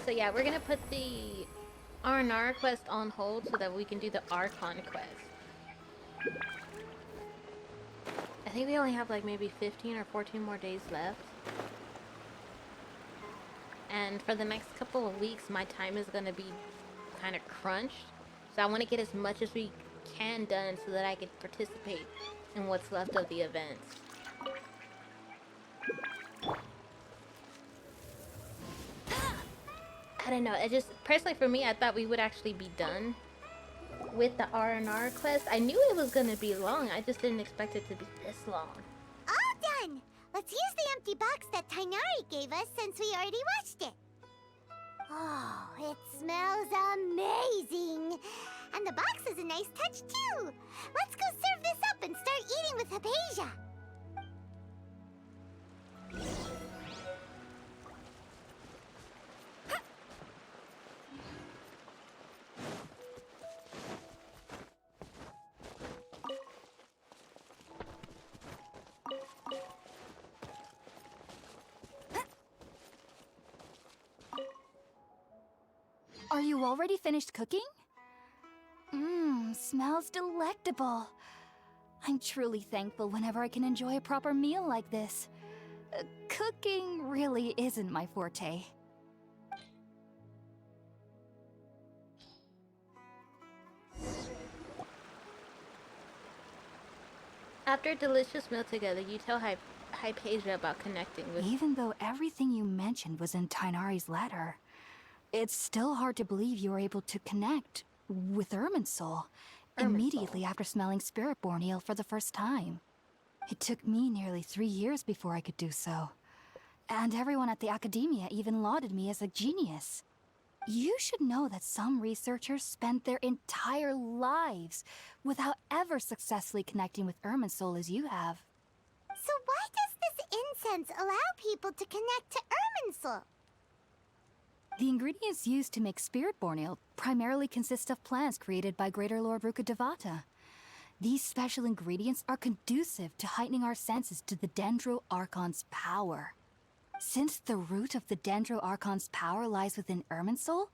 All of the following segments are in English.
So yeah, we're gonna put the R&R quest on hold so that we can do the Archon quest. I think we only have like maybe 15 or 14 more days left. And for the next couple of weeks, my time is gonna be kind of crunched. So I want to get as much as we can done so that I can participate in what's left of the events. I don't know. It just personally for me, I thought we would actually be done with the R&R quest. I knew it was gonna be long. I just didn't expect it to be this long. All done! Let's use the empty box that Tainari gave us since we already washed it. Oh, it smells amazing! And the box is a nice touch too! Let's go serve this up and start eating with Haypasia! Are you already finished cooking? Mmm, smells delectable. I'm truly thankful whenever I can enjoy a proper meal like this. Cooking really isn't my forte. After a delicious meal together, you tell Hypatia about connecting with... Even though everything you mentioned was in Tainari's letter, it's still hard to believe you were able to connect with Irminsul immediately after smelling Spiritborn eel for the first time. It took me nearly 3 years before I could do so. And everyone at the Academia even lauded me as a genius. You should know that some researchers spent their entire lives without ever successfully connecting with Irminsul as you have. So why does this incense allow people to connect to Irminsul? The ingredients used to make Spiritborn ale primarily consist of plants created by Greater Lord Rukkhadevata. These special ingredients are conducive to heightening our senses to the Dendro Archon's power. Since the root of the Dendro Archon's power lies within Irminsul,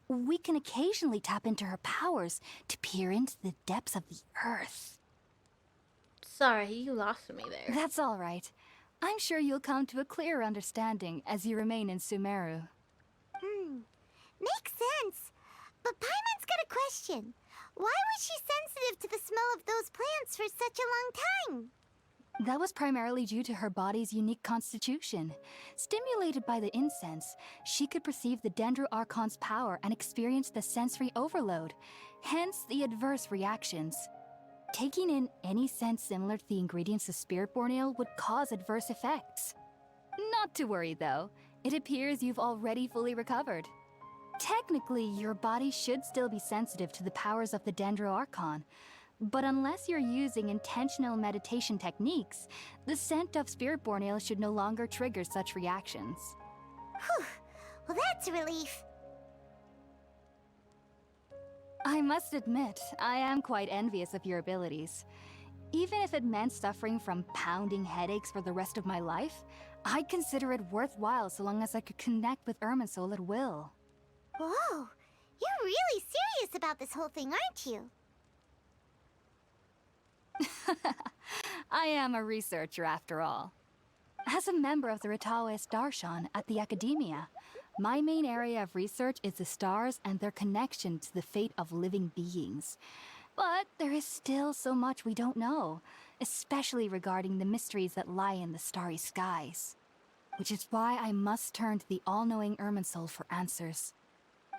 we can occasionally tap into her powers to peer into the depths of the earth. Sorry, you lost me there. That's all right. I'm sure you'll come to a clearer understanding as you remain in Sumeru. Makes sense. But Paimon's got a question. Why was she sensitive to the smell of those plants for such a long time? That was primarily due to her body's unique constitution. Stimulated by the incense, she could perceive the Dendro Archon's power and experience the sensory overload, hence the adverse reactions. Taking in any scent similar to the ingredients of Spiritborn ale would cause adverse effects. Not to worry though, it appears you've already fully recovered. Technically, your body should still be sensitive to the powers of the Dendro Archon, but unless you're using intentional meditation techniques, the scent of Spiritborn ale should no longer trigger such reactions. Whew. Well, that's a relief. I must admit, I am quite envious of your abilities. Even if it meant suffering from pounding headaches for the rest of my life, I'd consider it worthwhile so long as I could connect with Irminsul at will. Whoa, you're really serious about this whole thing, aren't you? I am a researcher after all. As a member of the Ritawes Darshan at the Academia, my main area of research is the stars and their connection to the fate of living beings. But there is still so much we don't know, especially regarding the mysteries that lie in the starry skies. Which is why I must turn to the all-knowing Irminsul for answers.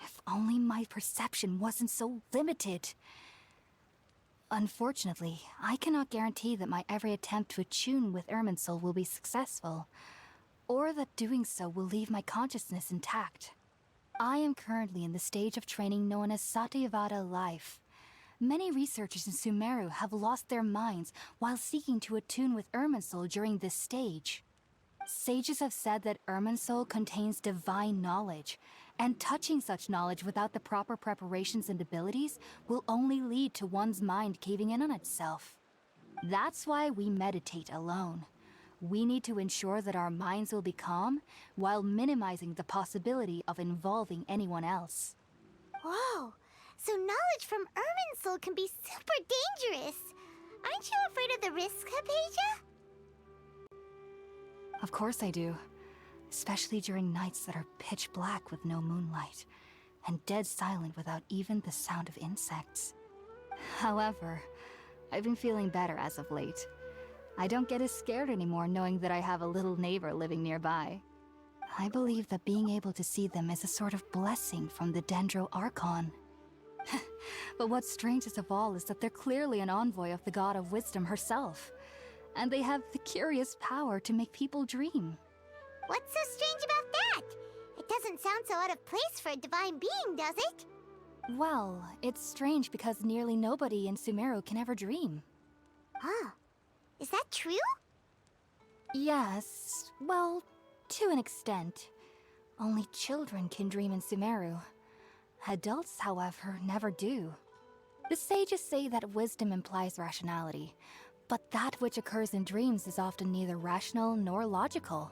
If only my perception wasn't so limited. Unfortunately, I cannot guarantee that my every attempt to attune with Irminsul will be successful, or that doing so will leave my consciousness intact. I am currently in the stage of training known as Satyavada life. Many researchers in Sumeru have lost their minds while seeking to attune with Irminsul during this stage. Sages have said that Irminsul contains divine knowledge, and touching such knowledge without the proper preparations and abilities will only lead to one's mind caving in on itself. That's why we meditate alone. We need to ensure that our minds will be calm while minimizing the possibility of involving anyone else. Whoa! So knowledge from Irminsul can be super dangerous! Aren't you afraid of the risks, Hypasia? Of course I do. Especially during nights that are pitch black with no moonlight, and dead silent without even the sound of insects. However, I've been feeling better as of late. I don't get as scared anymore knowing that I have a little neighbor living nearby. I believe that being able to see them is a sort of blessing from the Dendro Archon. But what's strangest of all is that they're clearly an envoy of the God of Wisdom herself, and they have the curious power to make people dream. What's so strange about that? It doesn't sound so out of place for a divine being, does it? Well, it's strange because nearly nobody in Sumeru can ever dream. Huh. Is that true? Yes, well, to an extent. Only children can dream in Sumeru. Adults, however, never do. The sages say that wisdom implies rationality, but that which occurs in dreams is often neither rational nor logical.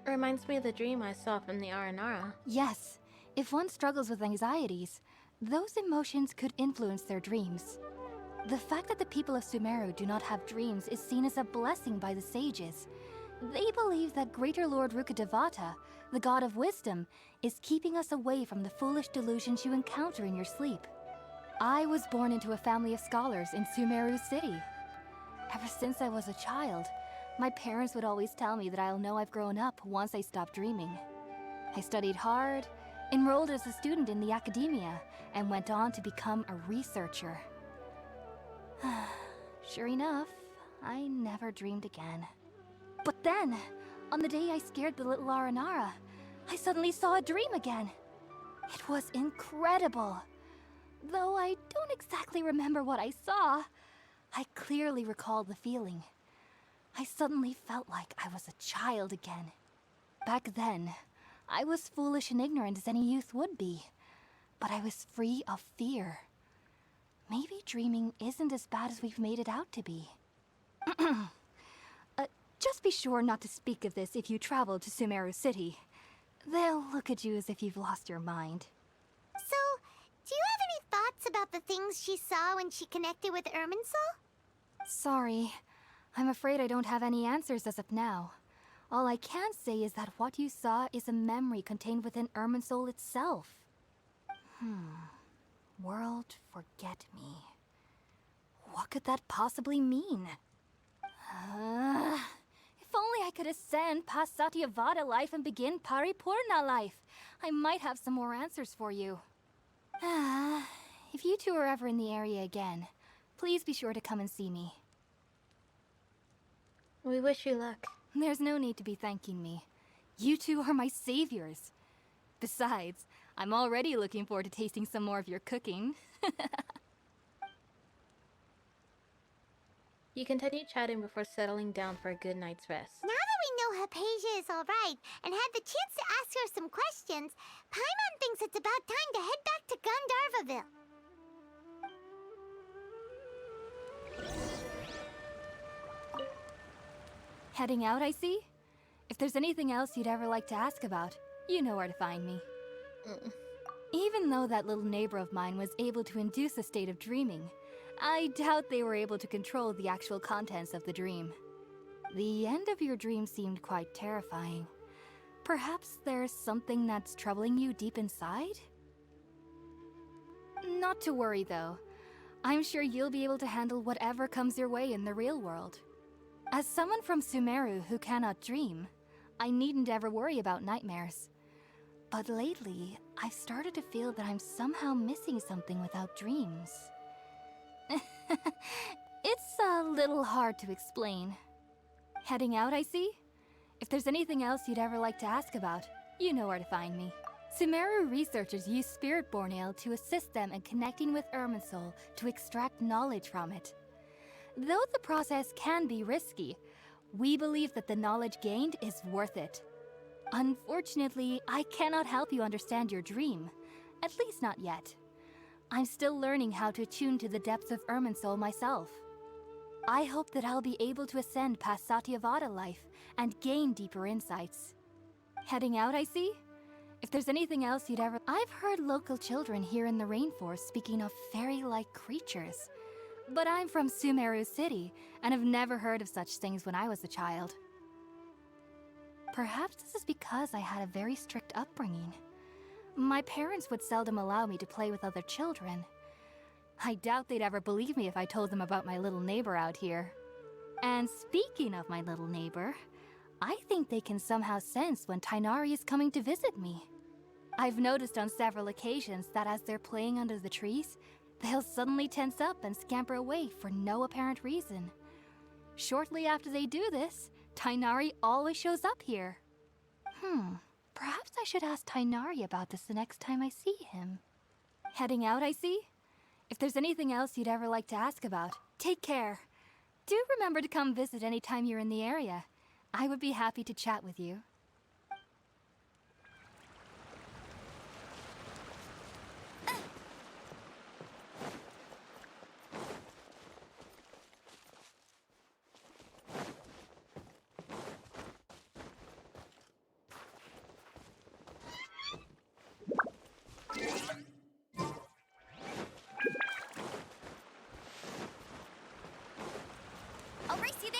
It reminds me of the dream I saw from the Aranara. Yes, if one struggles with anxieties, those emotions could influence their dreams. The fact that the people of Sumeru do not have dreams is seen as a blessing by the sages. They believe that Greater Lord Rukkhadevata, the God of Wisdom, is keeping us away from the foolish delusions you encounter in your sleep. I was born into a family of scholars in Sumeru City. Ever since I was a child, my parents would always tell me that I'll know I've grown up once I stop dreaming. I studied hard, enrolled as a student in the academia, and went on to become a researcher. Sure enough, I never dreamed again. But then, on the day I scared the little Aranara, I suddenly saw a dream again. It was incredible. Though I don't exactly remember what I saw, I clearly recall the feeling. I suddenly felt like I was a child again. Back then, I was foolish and ignorant as any youth would be, but I was free of fear. Maybe dreaming isn't as bad as we've made it out to be. Just be sure not to speak of this if you travel to Sumeru City. They'll look at you as if you've lost your mind. So, do you have any thoughts about the things she saw when she connected with Irminsul? Sorry. I'm afraid I don't have any answers as of now. All I can say is that what you saw is a memory contained within Irminsul itself. World forget me. What could that possibly mean? If only I could ascend past Satyavada life and begin Paripurna life, I might have some more answers for you. If you two are ever in the area again, please be sure to come and see me. We wish you luck. There's no need to be thanking me. You two are my saviors. Besides, I'm already looking forward to tasting some more of your cooking. You continue chatting before settling down for a good night's rest. Now that we know Hypasia is alright and had the chance to ask her some questions, Paimon thinks it's about time to head back to Gandharvaville. Heading out, I see? If there's anything else you'd ever like to ask about, you know where to find me. Even though that little neighbor of mine was able to induce a state of dreaming, I doubt they were able to control the actual contents of the dream. The end of your dream seemed quite terrifying. Perhaps there's something that's troubling you deep inside? Not to worry, though. I'm sure you'll be able to handle whatever comes your way in the real world. As someone from Sumeru who cannot dream, I needn't ever worry about nightmares. But lately, I've started to feel that I'm somehow missing something without dreams. It's a little hard to explain. Heading out, I see? If there's anything else you'd ever like to ask about, you know where to find me. Sumeru researchers use Spirit-born Ale to assist them in connecting with Irminsul to extract knowledge from it. Though the process can be risky, we believe that the knowledge gained is worth it. Unfortunately, I cannot help you understand your dream. At least not yet. I'm still learning how to attune to the depths of Irminsul myself. I hope that I'll be able to ascend past Satyavada life and gain deeper insights. Heading out, I see? If there's anything else you'd ever... I've heard local children here in the rainforest speaking of fairy-like creatures. But I'm from Sumeru City, and have never heard of such things when I was a child. Perhaps this is because I had a very strict upbringing. My parents would seldom allow me to play with other children. I doubt they'd ever believe me if I told them about my little neighbor out here. And speaking of my little neighbor, I think they can somehow sense when Tighnari is coming to visit me. I've noticed on several occasions that as they're playing under the trees, they'll suddenly tense up and scamper away for no apparent reason. Shortly after they do this, Tighnari always shows up here. Perhaps I should ask Tighnari about this the next time I see him. Heading out, I see? If there's anything else you'd ever like to ask about, take care. Do remember to come visit anytime you're in the area. I would be happy to chat with you. I'll race you there!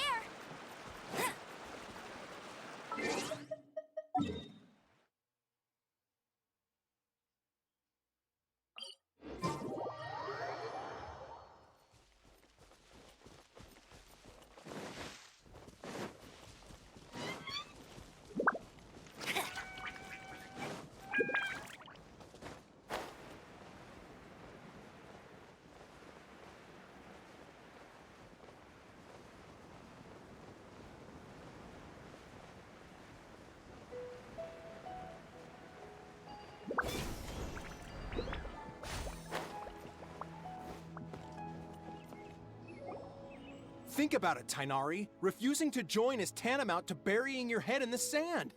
Think about it, Tighnari. Refusing to join is tantamount to burying your head in the sand.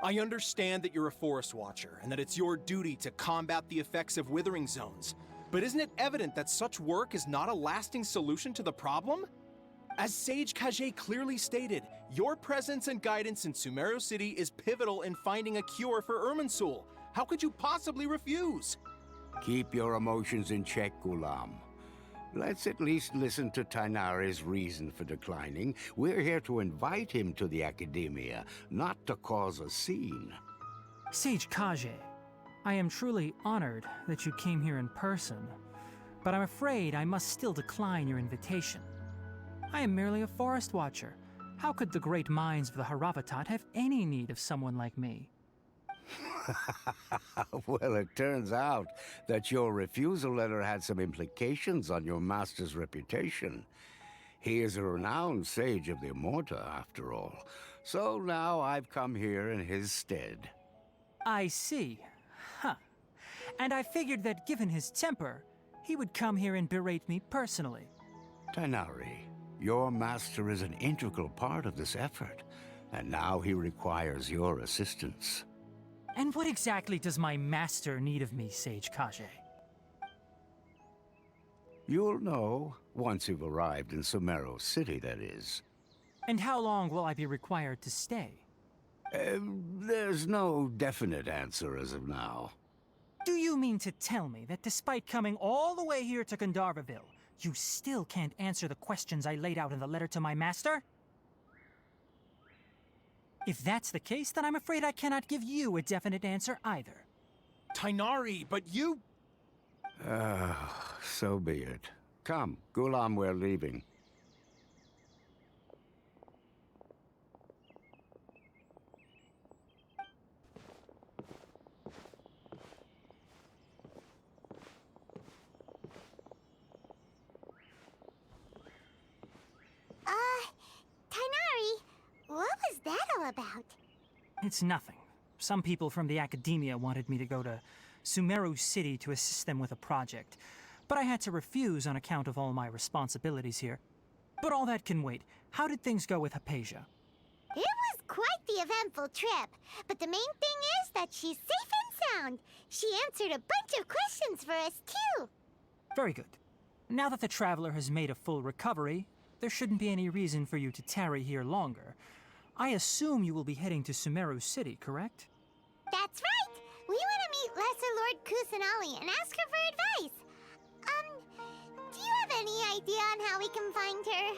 I understand that you're a forest watcher, and that it's your duty to combat the effects of withering zones. But isn't it evident that such work is not a lasting solution to the problem? As Sage Kage clearly stated, your presence and guidance in Sumeru City is pivotal in finding a cure for Irminsul. How could you possibly refuse? Keep your emotions in check, Ghulam. Let's at least listen to Tighnari's reason for declining. We're here to invite him to the Academia, not to cause a scene. Sage Kage, I am truly honored that you came here in person, but I'm afraid I must still decline your invitation. I am merely a forest watcher. How could the great minds of the Haravatat have any need of someone like me? Well, it turns out that your refusal letter had some implications on your master's reputation. He is a renowned sage of the Immorta, after all. So now I've come here in his stead. I see. Huh. And I figured that given his temper, he would come here and berate me personally. Tighnari, your master is an integral part of this effort, and now he requires your assistance. And what exactly does my master need of me, Sage Kage? You'll know once you've arrived in Sumeru City, that is. And how long will I be required to stay? There's no definite answer as of now. Do you mean to tell me that despite coming all the way here to Gandharvaville, you still can't answer the questions I laid out in the letter to my master? If that's the case, then I'm afraid I cannot give you a definite answer either. Tighnari, but you... So be it. Come, Ghulam, we're leaving. Tighnari, what was that all about? It's nothing. Some people from the Academia wanted me to go to Sumeru City to assist them with a project, but I had to refuse on account of all my responsibilities here. But all that can wait. How did things go with Haypasia? It was quite the eventful trip, but the main thing is that she's safe and sound. She answered a bunch of questions for us, too. Very good. Now that the Traveler has made a full recovery, there shouldn't be any reason for you to tarry here longer. I assume you will be heading to Sumeru City, correct? That's right! We want to meet Lesser Lord Kusanali and ask her for advice. Do you have any idea on how we can find her?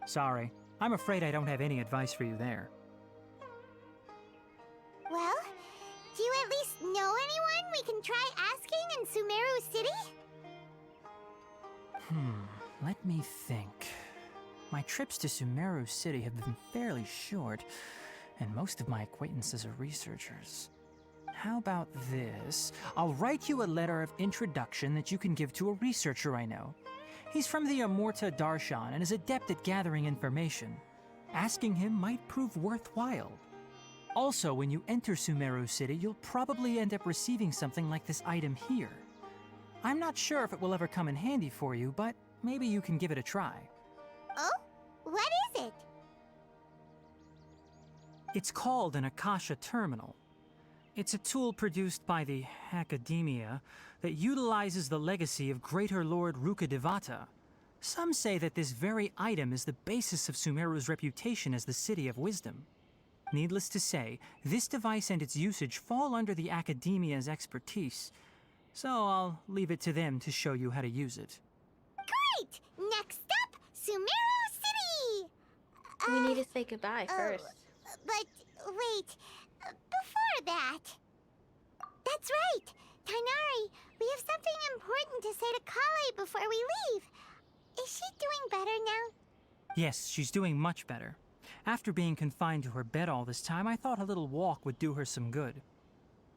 Sorry, I'm afraid I don't have any advice for you there. Well, do you at least know anyone we can try asking in Sumeru City? Let me think. My trips to Sumeru City have been fairly short, and most of my acquaintances are researchers. How about this? I'll write you a letter of introduction that you can give to a researcher I know. He's from the Amorta Darshan and is adept at gathering information. Asking him might prove worthwhile. Also, when you enter Sumeru City, you'll probably end up receiving something like this item here. I'm not sure if it will ever come in handy for you, but maybe you can give it a try. Oh? What is it? It's called an Akasha Terminal. It's a tool produced by the Academia that utilizes the legacy of Greater Lord Rukkhadevata. Some say that this very item is the basis of Sumeru's reputation as the City of Wisdom. Needless to say, this device and its usage fall under the Academia's expertise, so I'll leave it to them to show you how to use it. Great! Next up, Sumeru City! We need to say goodbye first. But wait, before that... That's right! Tainari, we have something important to say to Kale before we leave. Is she doing better now? Yes, she's doing much better. After being confined to her bed all this time, I thought a little walk would do her some good.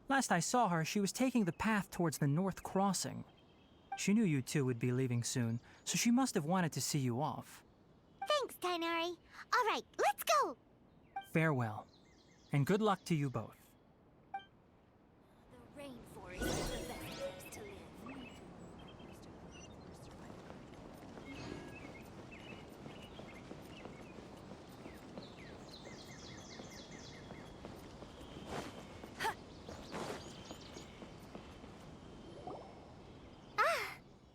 Last I saw her, she was taking the path towards the North Crossing. She knew you two would be leaving soon, so she must have wanted to see you off. Thanks, Tainari. All right, let's go! Farewell, and good luck to you both. The rainforest is the best place to live.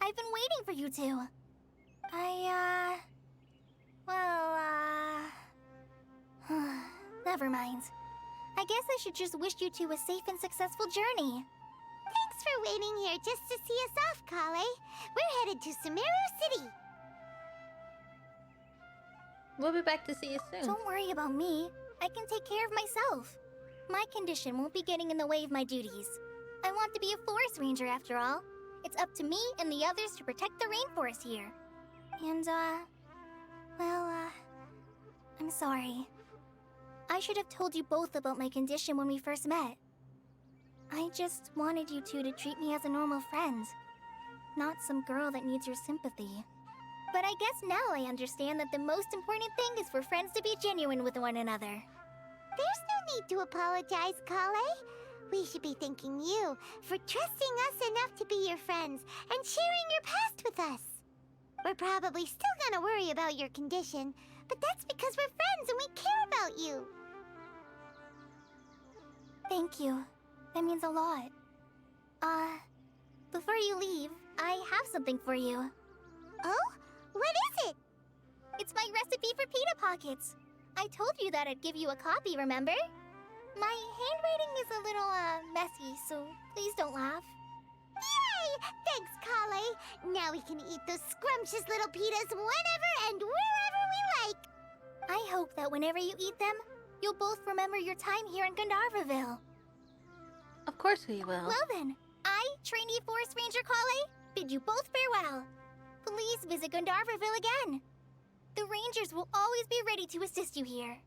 I've been waiting for you two. Never mind. I guess I should just wish you two a safe and successful journey. Thanks for waiting here just to see us off, Kale. We're headed to Sumeru City. We'll be back to see you soon. Don't worry about me. I can take care of myself. My condition won't be getting in the way of my duties. I want to be a forest ranger after all. It's up to me and the others to protect the rainforest here. And, I'm sorry. I should have told you both about my condition when we first met. I just wanted you two to treat me as a normal friend, not some girl that needs your sympathy. But I guess now I understand that the most important thing is for friends to be genuine with one another. There's no need to apologize, Kale. We should be thanking you for trusting us enough to be your friends and sharing your past with us. We're probably still gonna worry about your condition, but that's because we're friends and we care about you. Thank you. That means a lot. Before you leave, I have something for you. Oh? What is it? It's my recipe for pita pockets. I told you that I'd give you a copy, remember? My handwriting is a little, messy, so please don't laugh. Yay! Thanks, Kale. Now we can eat those scrumptious little pitas whenever and wherever we like. I hope that whenever you eat them, you'll both remember your time here in Gandharvaville. Of course we will. Well then, I, trainee Forest Ranger Kale, bid you both farewell. Please visit Gandharvaville again. The Rangers will always be ready to assist you here.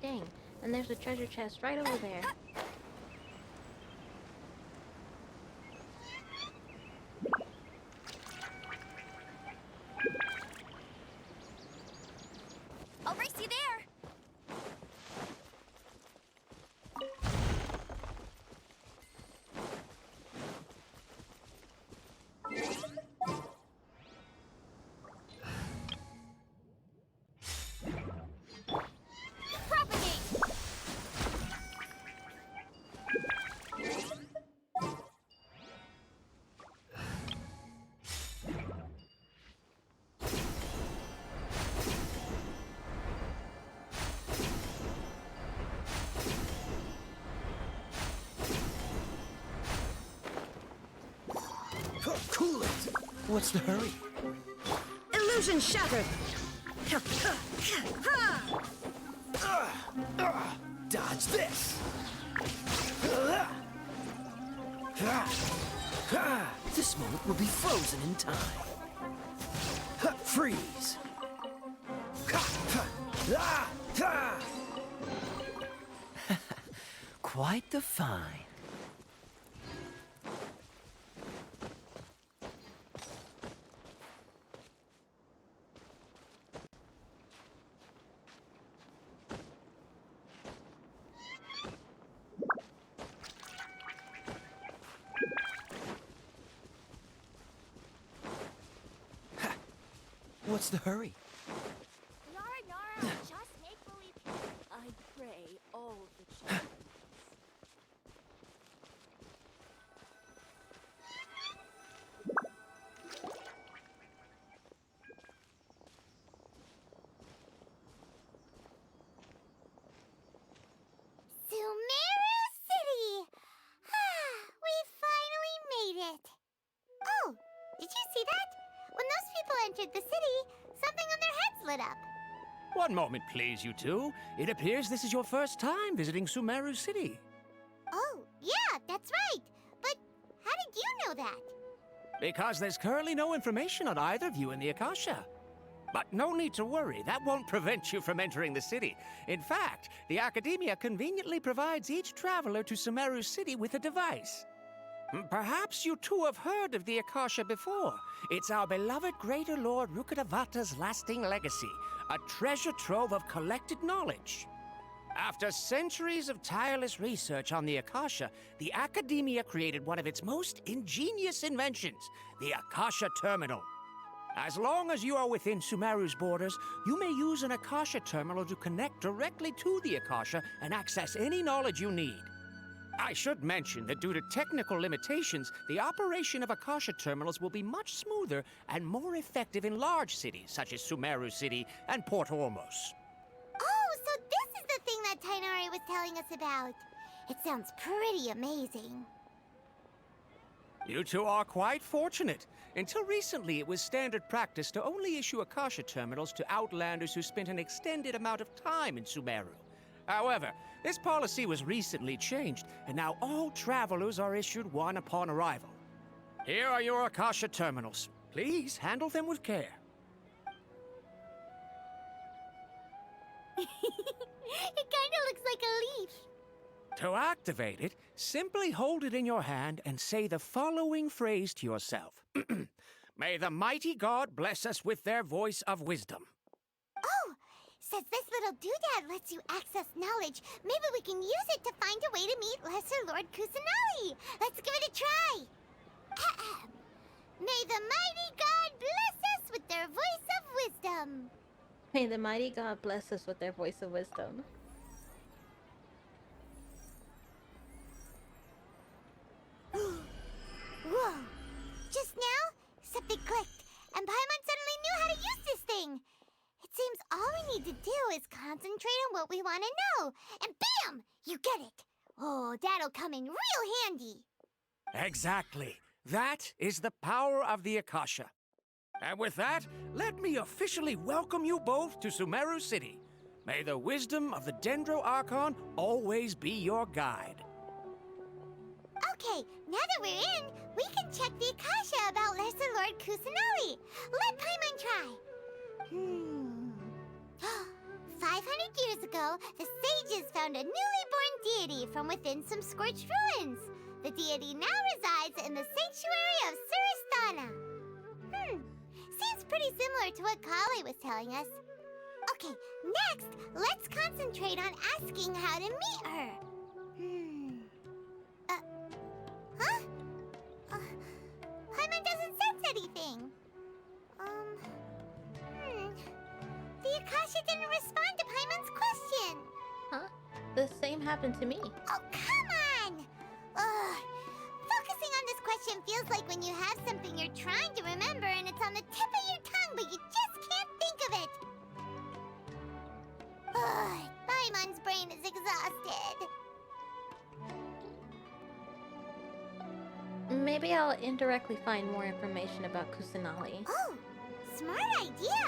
Dang, and there's a treasure chest right over there. I'll race you there! Cool it! What's the hurry? Illusion shattered! Dodge this! This moment will be frozen in time. Freeze! Quite the find. What's the hurry? Nora, just make believe. I pray all the children. Sumeru City! We finally made it! Oh, did you see that? When those people entered the city, something on their heads lit up. One moment, please, you two. It appears this is your first time visiting Sumeru City. Oh, yeah, that's right. But how did you know that? Because there's currently no information on either of you in the Akasha. But no need to worry, that won't prevent you from entering the city. In fact, the Academia conveniently provides each traveler to Sumeru City with a device. Perhaps you two have heard of the Akasha before. It's our beloved Greater Lord Rukkhadevata's lasting legacy, a treasure trove of collected knowledge. After centuries of tireless research on the Akasha, the Academia created one of its most ingenious inventions, the Akasha Terminal. As long as you are within Sumeru's borders, you may use an Akasha terminal to connect directly to the Akasha and access any knowledge you need. I should mention that due to technical limitations, the operation of Akasha terminals will be much smoother and more effective in large cities such as Sumeru City and Port Ormos. Oh, so this is the thing that Tainari was telling us about. It sounds pretty amazing. You two are quite fortunate. Until recently, it was standard practice to only issue Akasha terminals to outlanders who spent an extended amount of time in Sumeru. However, this policy was recently changed, and now all travelers are issued one upon arrival. Here are your Akasha terminals. Please handle them with care. It kinda looks like a leaf. To activate it, simply hold it in your hand and say the following phrase to yourself. May the mighty God bless us with their voice of wisdom. Oh, since this little doodad lets you access knowledge, maybe we can use it to find a way to meet Lesser Lord Kusanali. Let's give it a try. Ahem. May the mighty God bless us with their voice of wisdom. May the mighty God bless us with their voice of wisdom. Whoa! Just now, something clicked, and Paimon suddenly knew how to use this thing. It seems all we need to do is concentrate on what we want to know, and bam! You get it. Oh, that'll come in real handy. Exactly. That is the power of the Akasha. And with that, let me officially welcome you both to Sumeru City. May the wisdom of the Dendro Archon always be your guide. Okay, now that we're in, we can check the Akasha about Lesser Lord Kusanali. Let Paimon try. 500 years ago, the sages found a newly born deity from within some scorched ruins. The deity now resides in the sanctuary of Suristana. Seems pretty similar to what Kali was telling us. Okay, next, let's concentrate on asking how to meet her. Paimon doesn't sense anything. The Akasha didn't respond to Paimon's question. Huh? The same happened to me. Oh, come on! Focusing on this question feels like when you have something you're trying to remember and it's on the tip of your tongue, but you just can't think of it. Paimon's brain is exhausted. maybe I'll indirectly find more information about Kusanali. Oh, smart idea!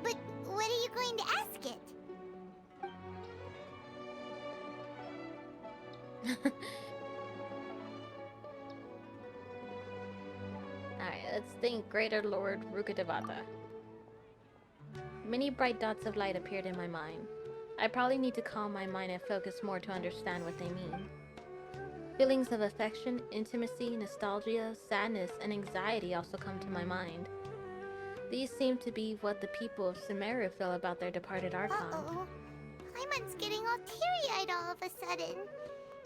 But what are you going to ask it? Alright, let's think Greater Lord Rukkhadevata. Many bright dots of light appeared in my mind. I probably need to calm my mind and focus more to understand what they mean. Feelings of affection, intimacy, nostalgia, sadness, and anxiety also come to my mind. These seem to be what the people of Sumeru feel about their departed Archon. Uh-oh. Paimon's getting all teary-eyed all of a sudden.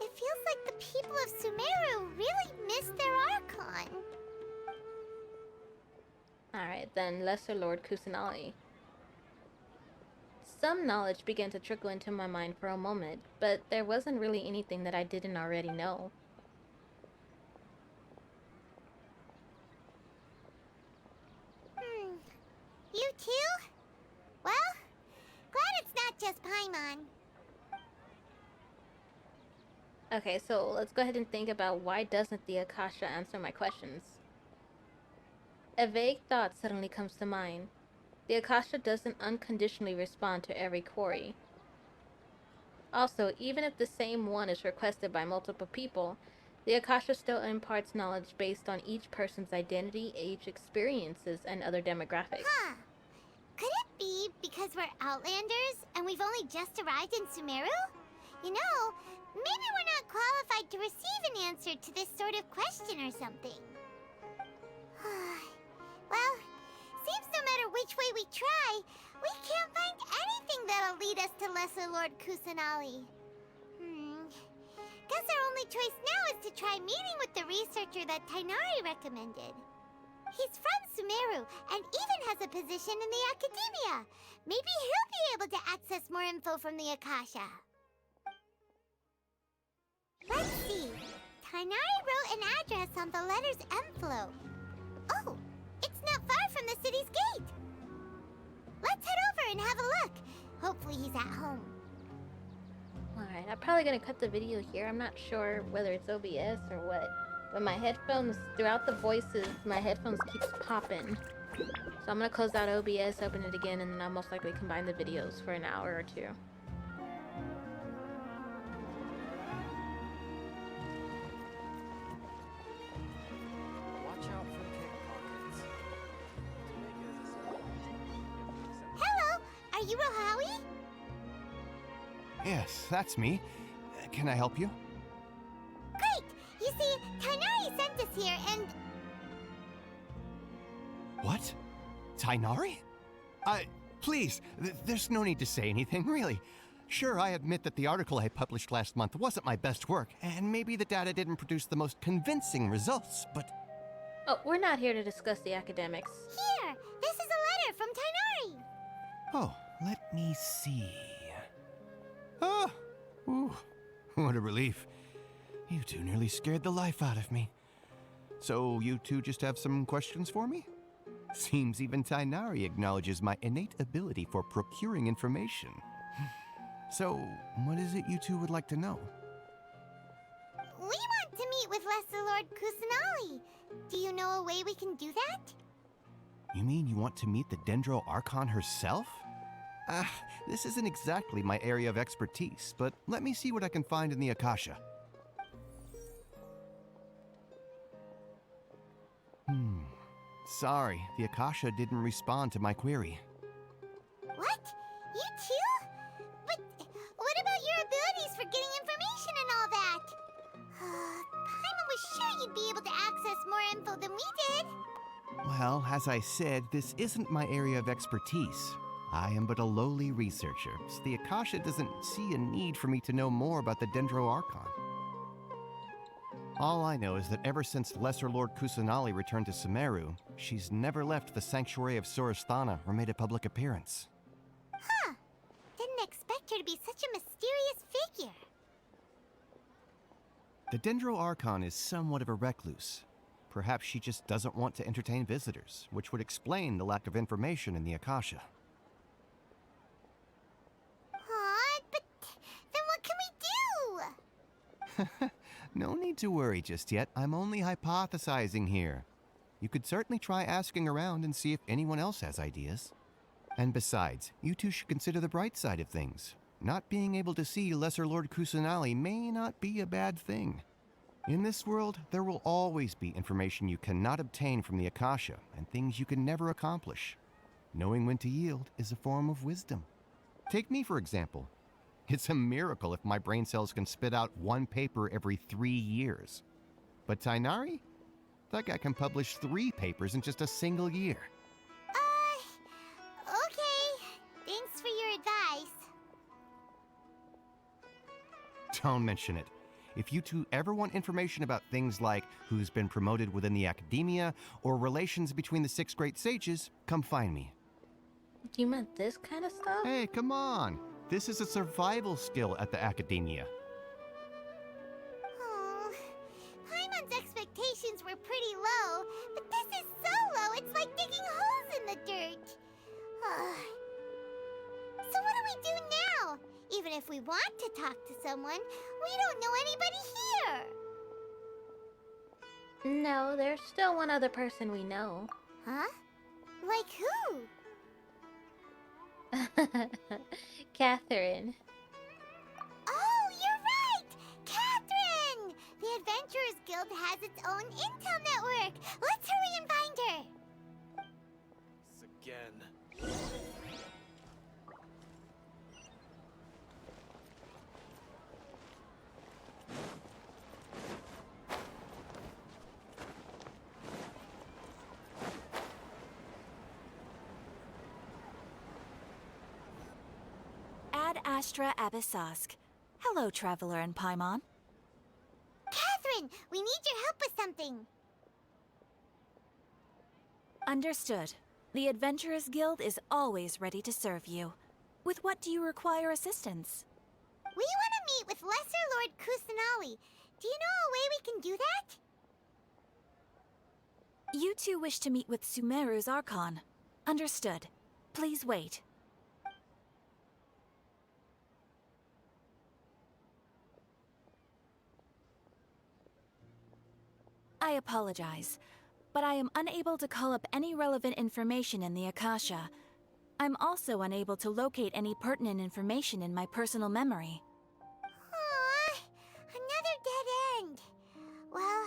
It feels like the people of Sumeru really miss their Archon. Alright, then Lesser Lord Kusanali. Some knowledge began to trickle into my mind for a moment, but there wasn't really anything that I didn't already know. You too? Well, glad it's not just Paimon. Okay, so let's go ahead and think about why doesn't the Akasha answer my questions. A vague thought suddenly comes to mind. The Akasha doesn't unconditionally respond to every query. Also, even if the same one is requested by multiple people, the Akasha still imparts knowledge based on each person's identity, age, experiences, and other demographics. Huh. Could it be because we're Outlanders and we've only just arrived in Sumeru? You know, maybe we're not qualified to receive an answer to this sort of question or something. Well, seems no matter which way we try, we can't find anything that'll lead us to Lesser Lord Kusanali. Guess our only choice now is to try meeting with the researcher that Tainari recommended. He's from Sumeru and even has a position in the Academia. Maybe he'll be able to access more info from the Akasha. Let's see. Tainari wrote an address on the letter's envelope. Oh, it's not far from the city's gate. Let's head over and have a look. Hopefully he's at home. Alright, I'm probably gonna cut the video here. I'm not sure whether it's OBS or what. But my headphones, throughout the voices, my headphones keeps popping. So I'm gonna close out OBS, open it again, and then I'll most likely combine the videos for an hour or two. Watch out for pickpockets. Hello, are you Rohawi? Yes, that's me. Can I help you? Great! You see, Tainari sent us here and... What? Tainari? Please, there's no need to say anything, really. Sure, I admit that the article I published last month wasn't my best work, and maybe the data didn't produce the most convincing results, but... Oh, we're not here to discuss the academics. Here! This is a letter from Tainari! Oh, let me see... Oh! Ooh, what a relief. You two nearly scared the life out of me. So you two just have some questions for me? Seems even Tainari acknowledges my innate ability for procuring information. So, what is it you two would like to know? We want to meet with Lesser Lord Kusanali. Do you know a way we can do that? You mean you want to meet the Dendro Archon herself? This isn't exactly my area of expertise, but let me see what I can find in the Akasha. Sorry, the Akasha didn't respond to my query. What? You too? But what about your abilities for getting information and all that? Paimon was sure you'd be able to access more info than we did. Well, as I said, this isn't my area of expertise. I am but a lowly researcher, so the Akasha doesn't see a need for me to know more about the Dendro Archon. All I know is that ever since Lesser Lord Kusanali returned to Sumeru, she's never left the Sanctuary of Sorasthana or made a public appearance. Huh. Didn't expect her to be such a mysterious figure. The Dendro Archon is somewhat of a recluse. Perhaps she just doesn't want to entertain visitors, which would explain the lack of information in the Akasha. Aw, but then what can we do? No need to worry just yet. I'm only hypothesizing here. You could certainly try asking around and see if anyone else has ideas. And besides, you two should consider the bright side of things. Not being able to see Lesser Lord Kusanali may not be a bad thing. In this world, there will always be information you cannot obtain from the Akasha and things you can never accomplish. Knowing when to yield is a form of wisdom. Take me, for example. It's a miracle if my brain cells can spit out one paper every 3 years. But Tainari? That guy can publish 3 papers in just a single year. Okay. Thanks for your advice. Don't mention it. If you two ever want information about things like who's been promoted within the academia or relations between the 6 great sages, come find me. You meant this kind of stuff? Hey, come on. This is a survival skill at the academia. Oh, Paimon's expectations were pretty low, but this is so low it's like digging holes in the dirt. So what do we do now? Even if we want to talk to someone, we don't know anybody here. No, there's still one other person we know. Huh? Like who? Catherine. Oh, you're right! Catherine! The Adventurers Guild has its own intel network. Let's hurry and find her. Again. Ad Astra Abyssosk. Hello, Traveler and Paimon. Catherine, we need your help with something. Understood. The Adventurers Guild is always ready to serve you. With what do you require assistance? We want to meet with Lesser Lord Kusanali. Do you know a way we can do that? You two wish to meet with Sumeru's Archon. Understood. Please wait. I apologize, but I am unable to call up any relevant information in the Akasha. I'm also unable to locate any pertinent information in my personal memory. Aww, another dead end. Well,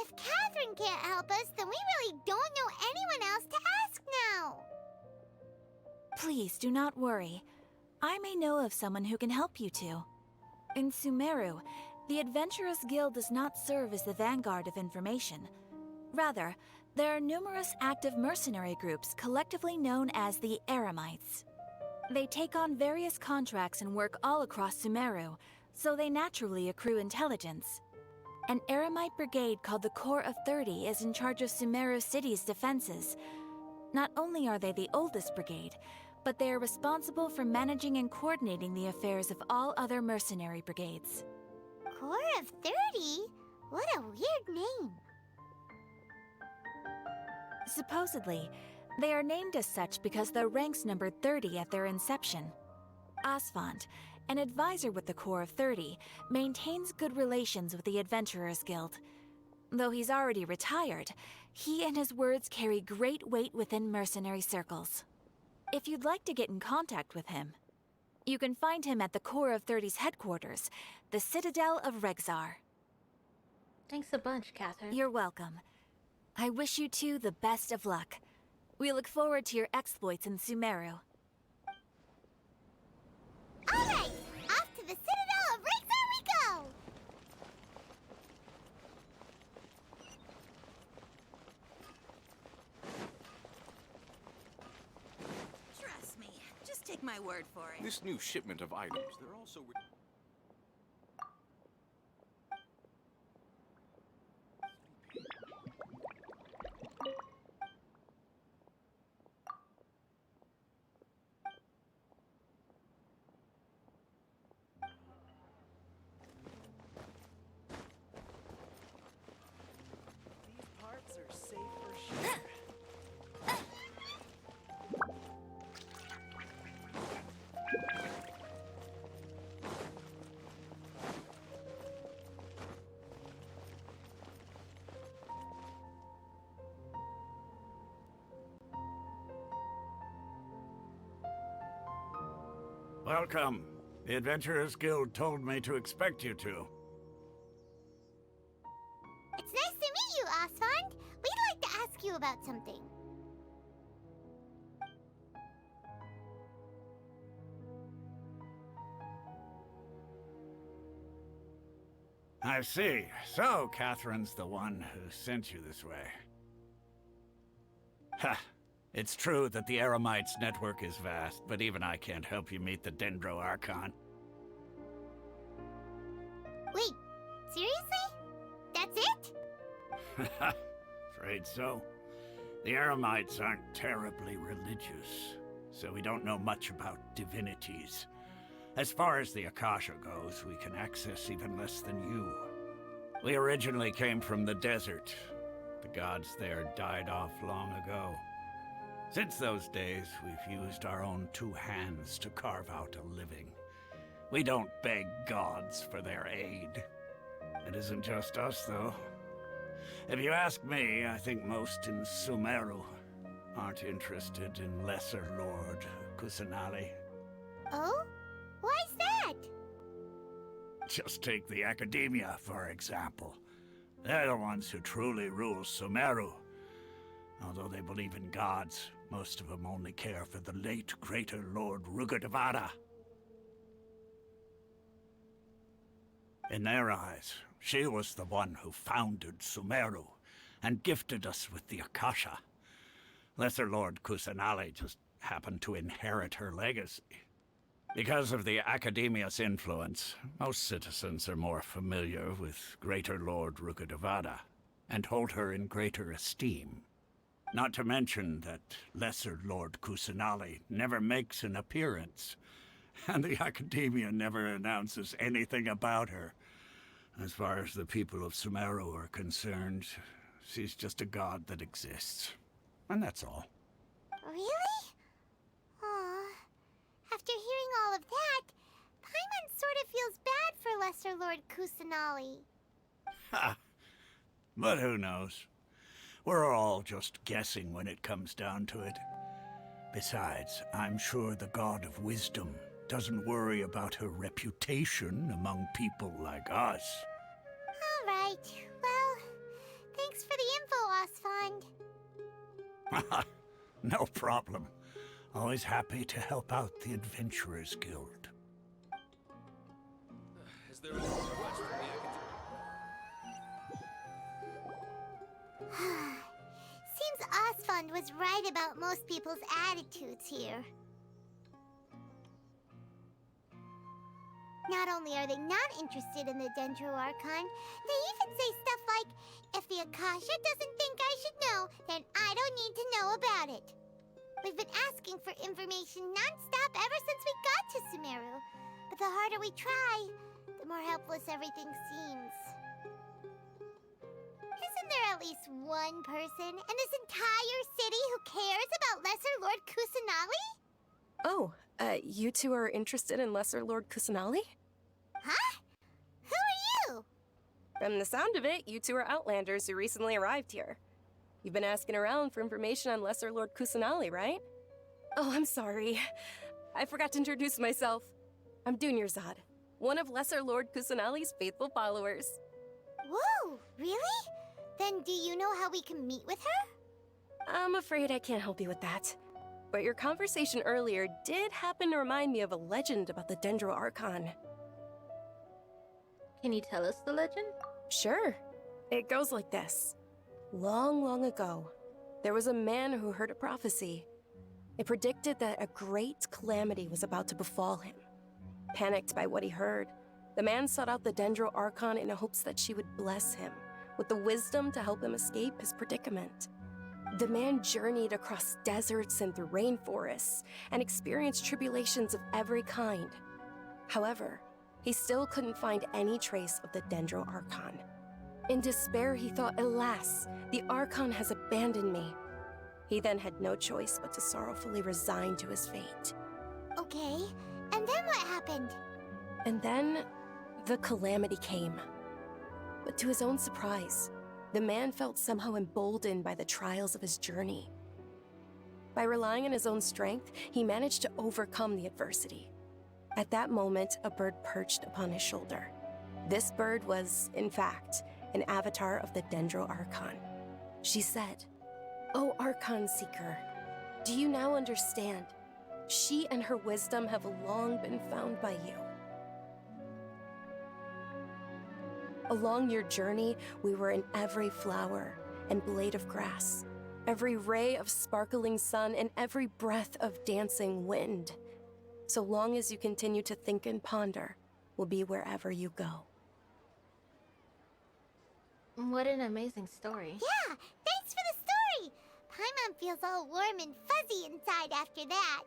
if Catherine can't help us, then we really don't know anyone else to ask now. Please do not worry. I may know of someone who can help you two. In Sumeru, the Adventurers Guild does not serve as the vanguard of information. Rather, there are numerous active mercenary groups collectively known as the Eremites. They take on various contracts and work all across Sumeru, so they naturally accrue intelligence. An Eremite brigade called the Corps of 30 is in charge of Sumeru City's defenses. Not only are they the oldest brigade, but they are responsible for managing and coordinating the affairs of all other mercenary brigades. Corps of 30? What a weird name. Supposedly, they are named as such because their ranks numbered 30 at their inception. Asphalt, an advisor with the Corps of 30, maintains good relations with the Adventurers Guild. Though he's already retired, he and his words carry great weight within mercenary circles. If you'd like to get in contact with him, you can find him at the Corps of 30's headquarters, the Citadel of Rexar. Thanks a bunch, Catherine. You're welcome. I wish you two the best of luck. We look forward to your exploits in Sumeru. All right, off to the Citadel of Rexar we go! Trust me, just take my word for it. This new shipment of items, they're also... These parts are safe for sure. Welcome. The Adventurers Guild told me to expect you two. It's nice to meet you, Osfond. We'd like to ask you about something. I see. So, Catherine's the one who sent you this way. Ha! It's true that the Eremites' network is vast, but even I can't help you meet the Dendro Archon. Wait, seriously? That's it? Afraid so. The Eremites aren't terribly religious, so we don't know much about divinities. As far as the Akasha goes, we can access even less than you. We originally came from the desert. The gods there died off long ago. Since those days, we've used our own two hands to carve out a living. We don't beg gods for their aid. It isn't just us, though. If you ask me, I think most in Sumeru aren't interested in Lesser Lord Kusanali. Oh? Why's that? Just take the Academia, for example. They're the ones who truly rule Sumeru. Although they believe in gods, most of them only care for the late Greater Lord Rugadavada. In their eyes, she was the one who founded Sumeru and gifted us with the Akasha. Lesser Lord Kusanali just happened to inherit her legacy. Because of the Academia's influence, most citizens are more familiar with Greater Lord Rugadavada and hold her in greater esteem. Not to mention that Lesser Lord Kusanali never makes an appearance, and the Academia never announces anything about her. As far as the people of Sumeru are concerned, she's just a god that exists. And that's all. Really? Aw. After hearing all of that, Paimon sort of feels bad for Lesser Lord Kusanali. Ha! But who knows? We're all just guessing when it comes down to it. Besides, I'm sure the God of Wisdom doesn't worry about her reputation among people like us. All right. Well, thanks for the info, Osfond. No problem. Always happy to help out the Adventurers Guild. Is there a request from the Academy? Seems Osfond was right about most people's attitudes here. Not only are they not interested in the Dendro Archon, they even say stuff like, if the Akasha doesn't think I should know, then I don't need to know about it. We've been asking for information non-stop ever since we got to Sumeru. But the harder we try, the more helpless everything seems. Isn't there at least one person in this entire city who cares about Lesser Lord Kusanali? Oh, you two are interested in Lesser Lord Kusanali? Huh? Who are you? From the sound of it, you two are Outlanders who recently arrived here. You've been asking around for information on Lesser Lord Kusanali, right? Oh, I'm sorry. I forgot to introduce myself. I'm Dunyarzad, one of Lesser Lord Kusanali's faithful followers. Whoa, really? Then do you know how we can meet with her? I'm afraid I can't help you with that. But your conversation earlier did happen to remind me of a legend about the Dendro Archon. Can you tell us the legend? Sure. It goes like this. Long, long ago, there was a man who heard a prophecy. It predicted that a great calamity was about to befall him. Panicked by what he heard, the man sought out the Dendro Archon in hopes that she would bless him with the wisdom to help him escape his predicament. The man journeyed across deserts and through rainforests and experienced tribulations of every kind. However, he still couldn't find any trace of the Dendro Archon. In despair, he thought, alas, the Archon has abandoned me. He then had no choice but to sorrowfully resign to his fate. Okay, and then what happened? And then, the calamity came. But to his own surprise, the man felt somehow emboldened by the trials of his journey. By relying on his own strength, he managed to overcome the adversity. At that moment, a bird perched upon his shoulder. This bird was, in fact, an avatar of the Dendro Archon. She said, "O Archon Seeker, do you now understand? She and her wisdom have long been found by you. Along your journey, we were in every flower and blade of grass, every ray of sparkling sun, and every breath of dancing wind. So long as you continue to think and ponder, we'll be wherever you go." What an amazing story. Yeah, thanks for the story. Paimon feels all warm and fuzzy inside after that.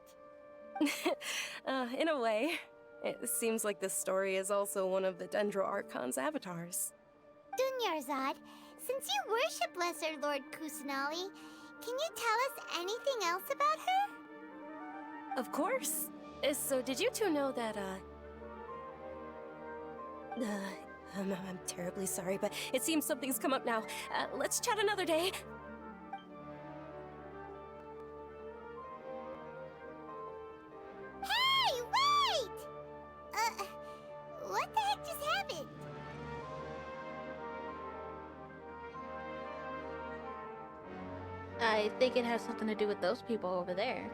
In a way. It seems like this story is also one of the Dendro Archon's avatars. Dunyarzad, since you worship Lesser Lord Kusanali, can you tell us anything else about her? Of course. So did you two know that, I'm terribly sorry, but it seems something's come up now. Let's chat another day. Hey, wait! What the heck just happened? I think it has something to do with those people over there.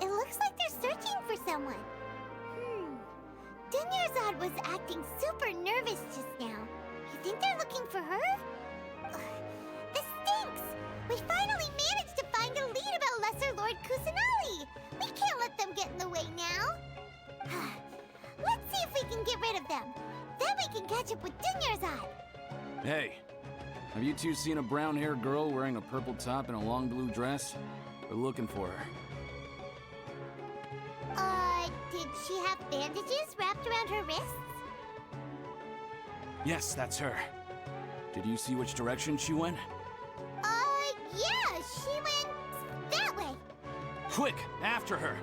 It looks like they're searching for someone. Dunyarzad was acting super nervous just now. You think they're looking for her? Ugh, this stinks! We finally managed to find a lead about Lesser Lord Kusanali! We can't let them get in the way now. Let's see if we can get rid of them. Then we can catch up with Dunyarzad. Hey, have you two seen a brown-haired girl wearing a purple top and a long blue dress? We're looking for her. Did she have bandages wrapped around her wrists? Yes, that's her. Did you see which direction she went? Yeah, she went that way. Quick, after her!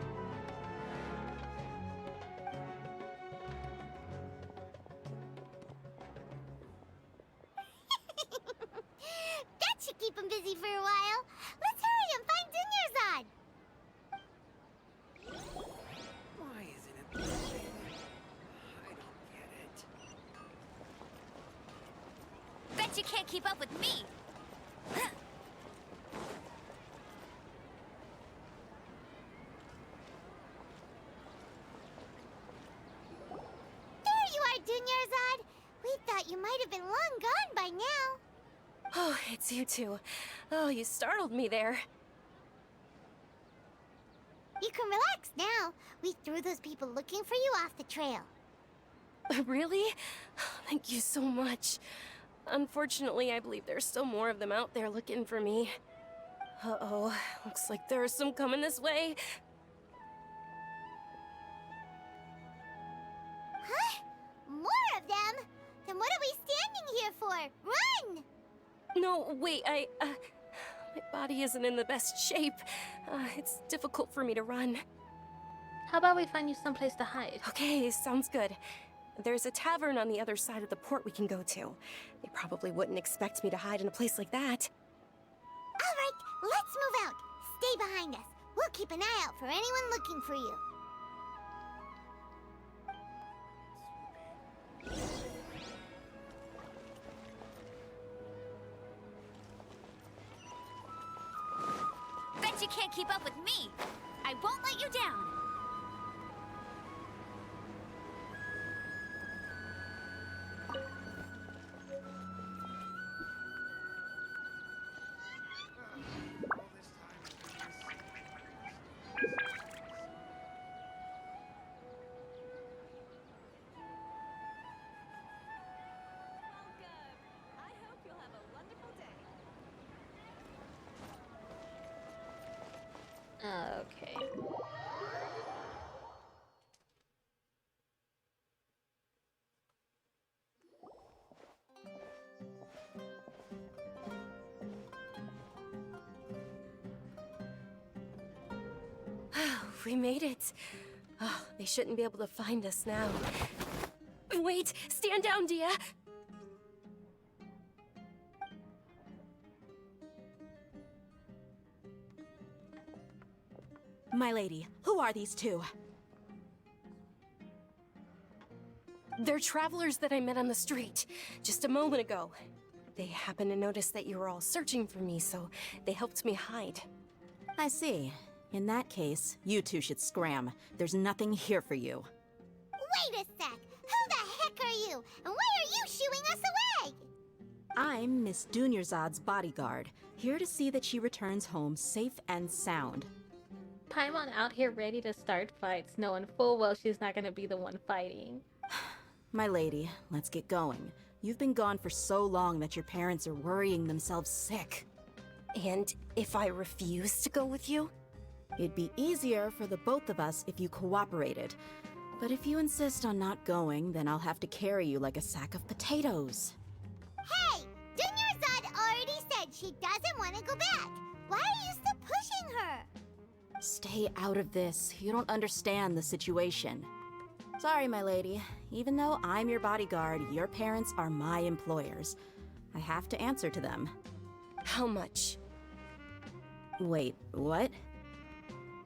That should keep him busy for a while. Let's hurry and find Dunyarzad. Why isn't it working? I don't get it. Bet you can't keep up with me! There you are, Dunyarzad. We thought you might have been long gone by now. Oh, it's you two. Oh, you startled me there. You can relax now. We threw those people looking for you off the trail. Really? Thank you so much. Unfortunately, I believe there's still more of them out there looking for me. Uh-oh, looks like there are some coming this way. Huh? More of them? Then what are we standing here for? Run! No, wait, my body isn't in the best shape. It's difficult for me to run. How about we find you someplace to hide? Okay, sounds good. There's a tavern on the other side of the port we can go to. They probably wouldn't expect me to hide in a place like that. All right, let's move out. Stay behind us. We'll keep an eye out for anyone looking for you. Bet you can't keep up with me! I won't let you down! Okay. We made it. Oh, they shouldn't be able to find us now. Wait, stand down, Dia. My lady, who are these two? They're travelers that I met on the street just a moment ago. They happened to notice that you were all searching for me, so they helped me hide. I see. In that case, you two should scram. There's nothing here for you. Wait a sec! Who the heck are you? And why are you shooing us away? I'm Miss Dunyarzad's bodyguard, here to see that she returns home safe and sound. Paimon out here ready to start fights, knowing full well she's not gonna be the one fighting. My lady, let's get going. You've been gone for so long that your parents are worrying themselves sick. And if I refuse to go with you? It'd be easier for the both of us if you cooperated. But if you insist on not going, then I'll have to carry you like a sack of potatoes. Hey! Dunyarzad already said she doesn't want to go back. Why are you still pushing her? Stay out of this. You don't understand the situation. Sorry, my lady. Even though I'm your bodyguard, your parents are my employers. I have to answer to them. How much? Wait, what?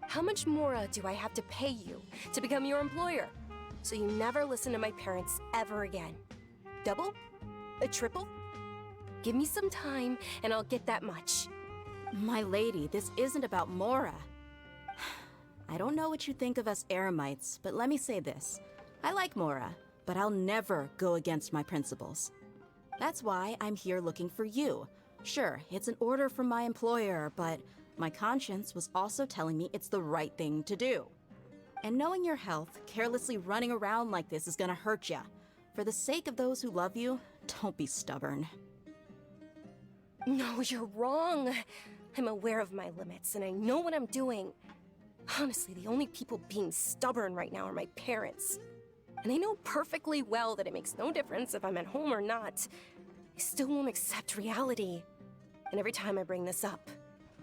How much more do I have to pay you to become your employer? So you never listen to my parents ever again. Double? A triple? Give me some time and I'll get that much. My lady, this isn't about Mora. I don't know what you think of us Eremites, but let me say this. I like Mora, but I'll never go against my principles. That's why I'm here looking for you. Sure, it's an order from my employer, but my conscience was also telling me it's the right thing to do. And knowing your health, carelessly running around like this is gonna hurt ya. For the sake of those who love you, don't be stubborn. No, you're wrong. I'm aware of my limits and I know what I'm doing. Honestly, the only people being stubborn right now are my parents. And they know perfectly well that it makes no difference if I'm at home or not. They still won't accept reality. And every time I bring this up,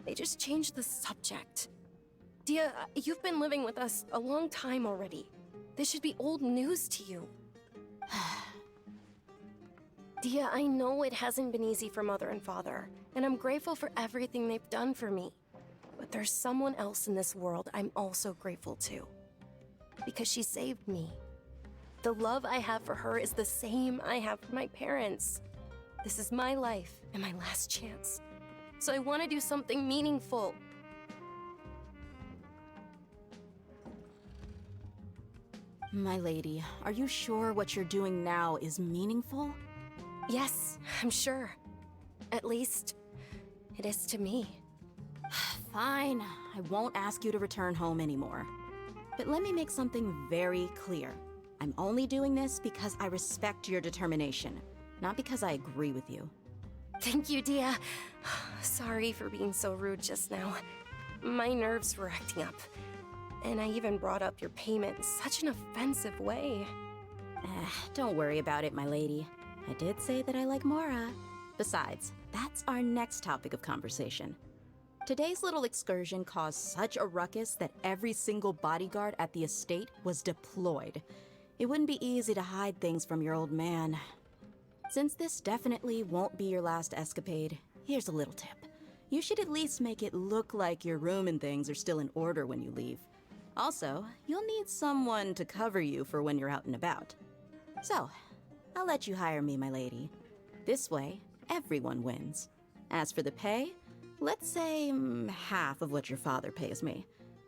they just change the subject. Dia, you've been living with us a long time already. This should be old news to you. Dia, I know it hasn't been easy for Mother and Father, and I'm grateful for everything they've done for me. But there's someone else in this world I'm also grateful to. Because she saved me. The love I have for her is the same I have for my parents. This is my life and my last chance. So I want to do something meaningful. My lady, are you sure what you're doing now is meaningful? Yes, I'm sure. At least, it is to me. Fine, I won't ask you to return home anymore. But let me make something very clear. I'm only doing this because I respect your determination, not because I agree with you. Thank you, Dia. Sorry for being so rude just now. My nerves were acting up. And I even brought up your payment in such an offensive way. Don't worry about it, my lady. I did say that I like Mora. Besides, that's our next topic of conversation. Today's little excursion caused such a ruckus that every single bodyguard at the estate was deployed. It wouldn't be easy to hide things from your old man. Since this definitely won't be your last escapade, here's a little tip. You should at least make it look like your room and things are still in order when you leave. Also, you'll need someone to cover you for when you're out and about. So, I'll let you hire me, my lady. This way, everyone wins. As for the pay, let's say half of what your father pays me.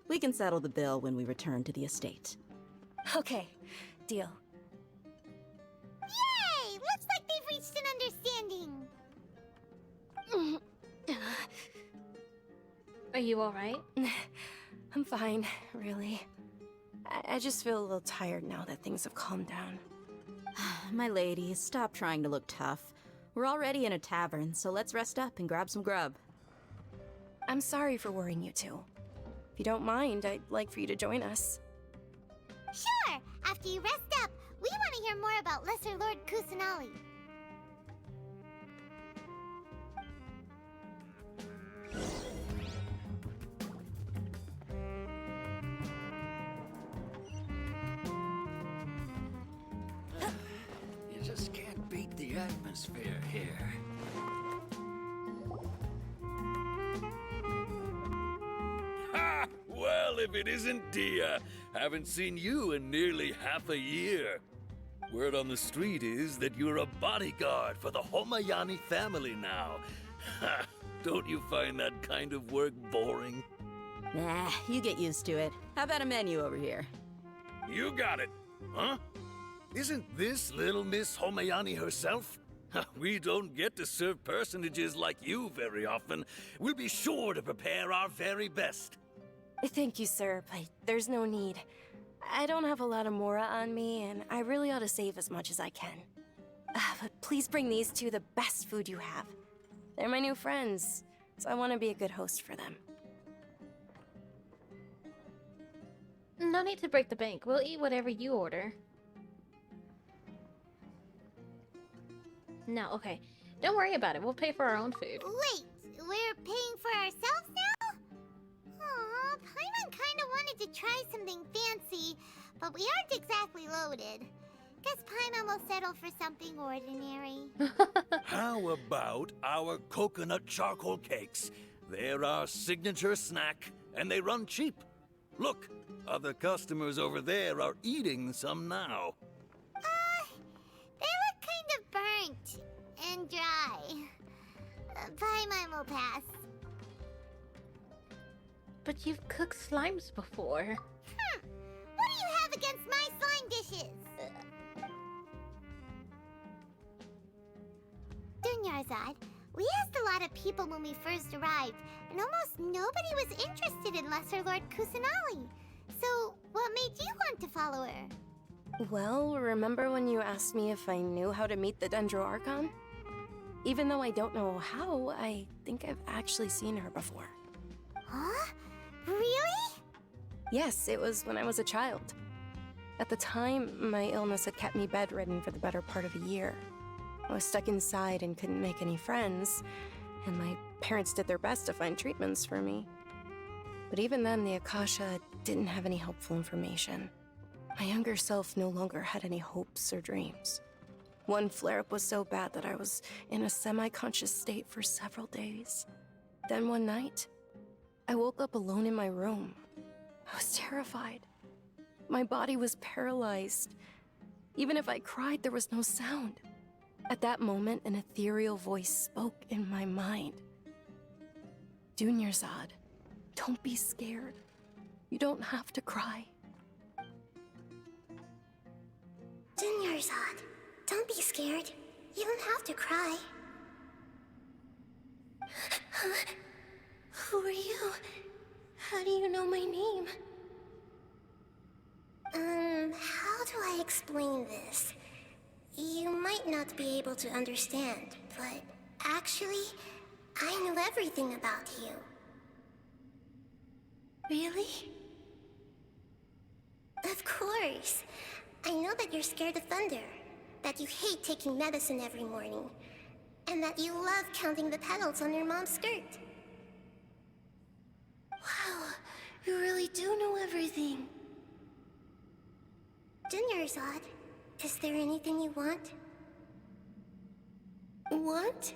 We can settle the bill when we return to the estate. Okay, deal. Yay! Looks like they've reached an understanding. Are you alright? I'm fine, really. I just feel a little tired now that things have calmed down. My lady, stop trying to look tough. We're already in a tavern, so let's rest up and grab some grub. I'm sorry for worrying you two. If you don't mind, I'd like for you to join us. Sure! After you rest up, we want to hear more about Lesser Lord Kusanali. You just can't beat the atmosphere here. Ha! Well, if it isn't Dia. Haven't seen you in nearly half a year. Word on the street is that you're a bodyguard for the Homayani family now. Ha! Don't you find that kind of work boring? Nah, you get used to it. How about a menu over here? You got it. Huh? Isn't this little Miss Homayani herself? We don't get to serve personages like you very often. We'll be sure to prepare our very best. Thank you, sir, but there's no need. I don't have a lot of Mora on me, and I really ought to save as much as I can. But please bring these two the best food you have. They're my new friends, so I want to be a good host for them. No need to break the bank. We'll eat whatever you order. No, okay. Don't worry about it. We'll pay for our own food. Wait, we're paying for ourselves now? Aw, Paimon kinda wanted to try something fancy, but we aren't exactly loaded. Guess Paimon will settle for something ordinary. How about our coconut charcoal cakes? They're our signature snack, and they run cheap. Look, other customers over there are eating some now. They look kind of burnt and dry. Paimon will pass. But you've cooked slimes before. What do you have against my slime dishes? Dunyarzad, we asked a lot of people when we first arrived, and almost nobody was interested in Lesser Lord Kusanali. So, what made you want to follow her? Well, remember when you asked me if I knew how to meet the Dendro Archon? Even though I don't know how, I think I've actually seen her before. Huh? Really? Yes, it was when I was a child. At the time, my illness had kept me bedridden for the better part of a year. I was stuck inside and couldn't make any friends, and my parents did their best to find treatments for me. But even then, the Akasha didn't have any helpful information. My younger self no longer had any hopes or dreams. One flare-up was so bad that I was in a semi-conscious state for several days. Then one night, I woke up alone in my room. I was terrified. My body was paralyzed. Even if I cried, there was no sound. At that moment, an ethereal voice spoke in my mind. Dunyarzad, don't be scared. You don't have to cry. Dunyarzad, don't be scared. You don't have to cry. Who are you? How do you know my name? How do I explain this? You might not be able to understand, but actually, I know everything about you. Really? Of course. I know that you're scared of thunder, that you hate taking medicine every morning, and that you love counting the petals on your mom's skirt. Wow, you really do know everything. Dunyarzad, is there anything you want? Want?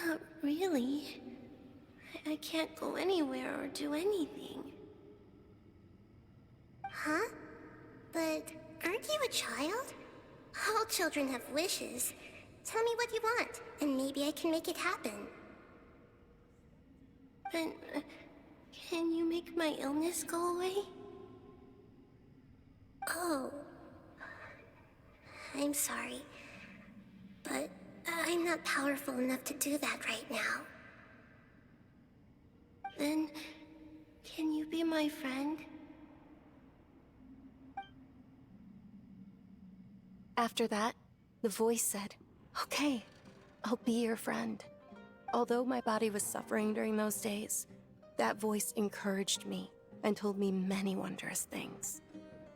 Not really. I can't go anywhere or do anything. Huh? But aren't you a child? All children have wishes. Tell me what you want, and maybe I can make it happen. But can you make my illness go away? Oh. I'm sorry. But I'm not powerful enough to do that right now. Then, can you be my friend? After that, the voice said, "Okay, I'll be your friend." Although my body was suffering during those days, that voice encouraged me and told me many wondrous things.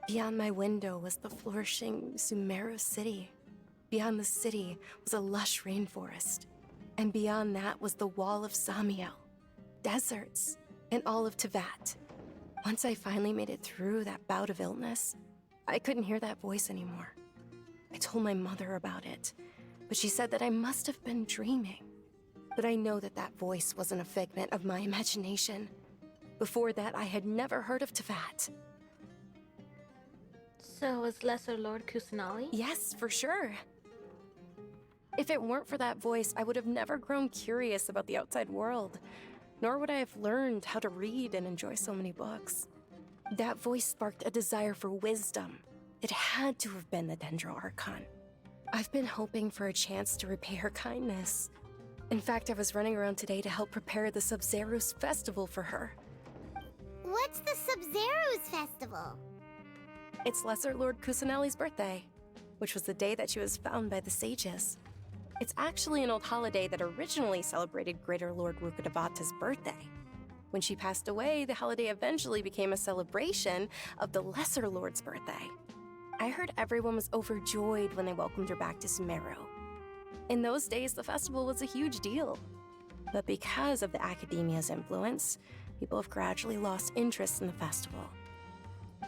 Beyond my window was the flourishing Sumeru city. Beyond the city was a lush rainforest. And beyond that was the wall of Samiel, deserts, and all of Tevat. Once I finally made it through that bout of illness, I couldn't hear that voice anymore. I told my mother about it, but she said that I must have been dreaming. But I know that that voice wasn't a figment of my imagination. Before that, I had never heard of Tevat. So was Lesser Lord Kusanali? Yes, for sure. If it weren't for that voice, I would have never grown curious about the outside world, nor would I have learned how to read and enjoy so many books. That voice sparked a desire for wisdom. It had to have been the Dendro Archon. I've been hoping for a chance to repay her kindness. In fact, I was running around today to help prepare the Sub-Zerus festival for her. What's the Sub-Zerus festival? It's Lesser Lord Kusanali's birthday, which was the day that she was found by the sages. It's actually an old holiday that originally celebrated Greater Lord Rukkhadevata's birthday. When she passed away, the holiday eventually became a celebration of the Lesser Lord's birthday. I heard everyone was overjoyed when they welcomed her back to Sumeru. In those days, the festival was a huge deal. But because of the Academia's influence, people have gradually lost interest in the festival.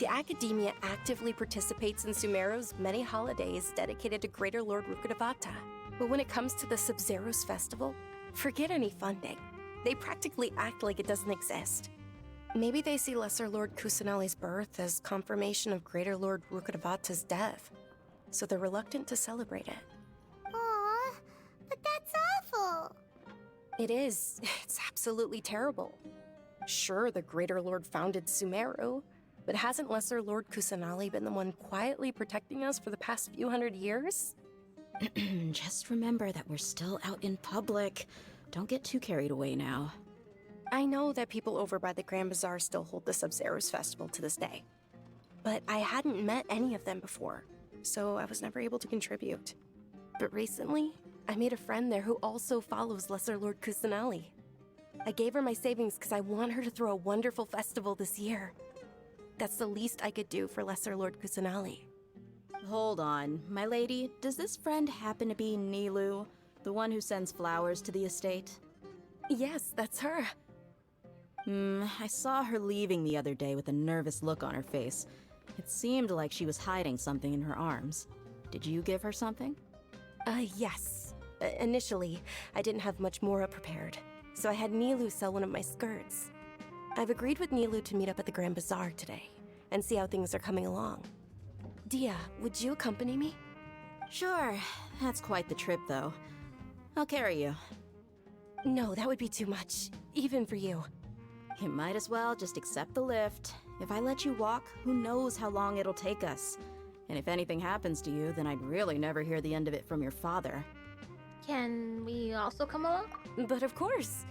The Academia actively participates in Sumeru's many holidays dedicated to Greater Lord Rukkhadevata. But when it comes to the Sub-Zerus festival, forget any funding. They practically act like it doesn't exist. Maybe they see Lesser Lord Kusanali's birth as confirmation of Greater Lord Rukkhadevata's death, so they're reluctant to celebrate it. Aw, but that's awful. It is. It's absolutely terrible. Sure, the Greater Lord founded Sumeru, but hasn't Lesser Lord Kusanali been the one quietly protecting us for the past few hundred years? Just remember that we're still out in public. Don't get too carried away now. I know that people over by the Grand Bazaar still hold the Sub-Zerus festival to this day. But I hadn't met any of them before, so I was never able to contribute. But recently, I made a friend there who also follows Lesser Lord Kusanali. I gave her my savings because I want her to throw a wonderful festival this year. That's the least I could do for Lesser Lord Kusanali. Hold on, my lady. Does this friend happen to be Nilu, the one who sends flowers to the estate? Yes, that's her. I saw her leaving the other day with a nervous look on her face. It seemed like she was hiding something in her arms. Did you give her something? Yes. Initially, I didn't have much Mora prepared, so I had Nilu sell one of my skirts. I've agreed with Nilu to meet up at the Grand Bazaar today, and see how things are coming along. Dia, would you accompany me? Sure. That's quite the trip, though. I'll carry you. No, that would be too much, even for you. You might as well just accept the lift. If I let you walk, who knows how long it'll take us. And if anything happens to you, then I'd really never hear the end of it from your father. Can we also come along? But of course.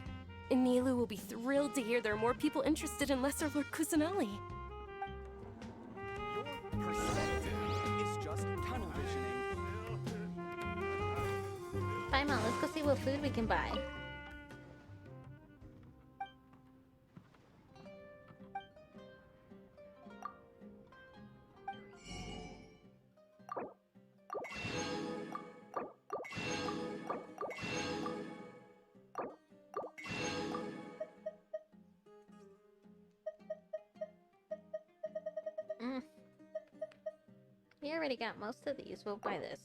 Nilu will be thrilled to hear there are more people interested in Lesser Lord Kusanali. Your perspective is just tunnel visioning. Bye, Mom. Let's go see what food we can buy. We already got most of these. We'll buy this.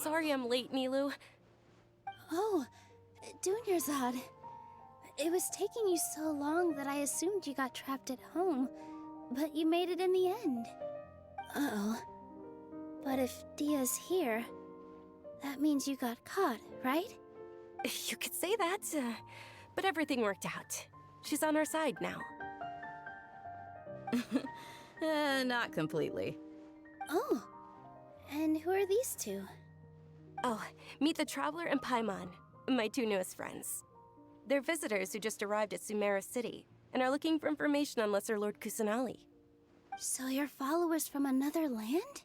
Sorry I'm late, Nilu. Oh, Dunyarzad. It was taking you so long that I assumed you got trapped at home, but you made it in the end. Uh-oh. But if Dia's here, that means you got caught, right? You could say that, but everything worked out. She's on our side now. Not completely. Oh, and who are these two? Oh, meet the Traveler and Paimon, my two newest friends. They're visitors who just arrived at Sumeru City and are looking for information on Lesser Lord Kusanali. So you're followers from another land?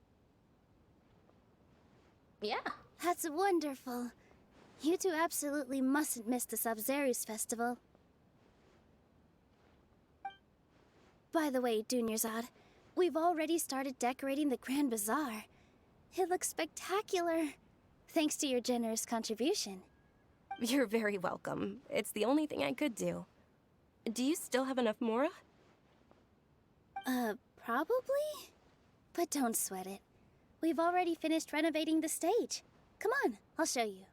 Yeah. That's wonderful. You two absolutely mustn't miss the Sabzeruz festival. By the way, Dunyarzad, we've already started decorating the Grand Bazaar. It looks spectacular, thanks to your generous contribution. You're very welcome. It's the only thing I could do. Do you still have enough Mora? Probably? But don't sweat it. We've already finished renovating the stage. Come on, I'll show you.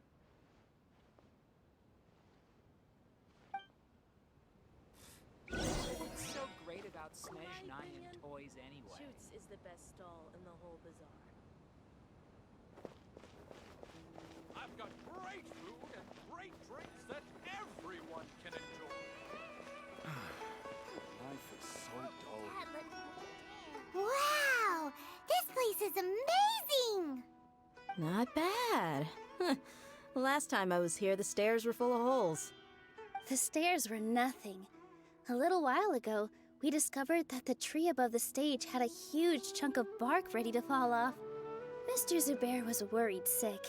What's so great about Snezhnaya toys anyway? Shoots is the best stall in the whole bazaar. I've got great food and great drinks that everyone can enjoy. Life is so dull. Wow! This place is amazing! Not bad. Last time I was here, the stairs were full of holes. The stairs were nothing. A little while ago, we discovered that the tree above the stage had a huge chunk of bark ready to fall off. Mr. Zubair was worried sick.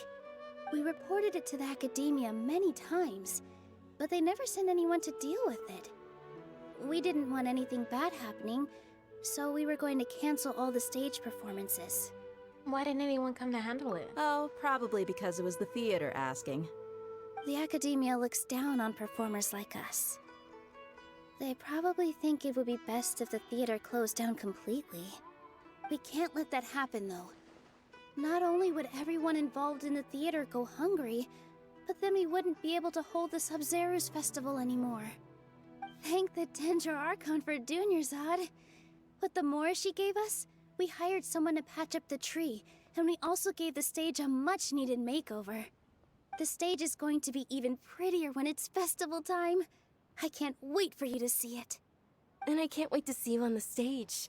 We reported it to the academia many times, but they never sent anyone to deal with it. We didn't want anything bad happening, so we were going to cancel all the stage performances. Why didn't anyone come to handle it? Oh, probably because it was the theater asking. The academia looks down on performers like us. They probably think it would be best if the theater closed down completely. We can't let that happen, though. Not only would everyone involved in the theater go hungry, but then we wouldn't be able to hold the Sabzeruz festival anymore. Thank the Dendro Archon for Dunyarzad. With the Mora she gave us, we hired someone to patch up the tree, and we also gave the stage a much-needed makeover. The stage is going to be even prettier when it's festival time. I can't wait for you to see it. And I can't wait to see you on the stage.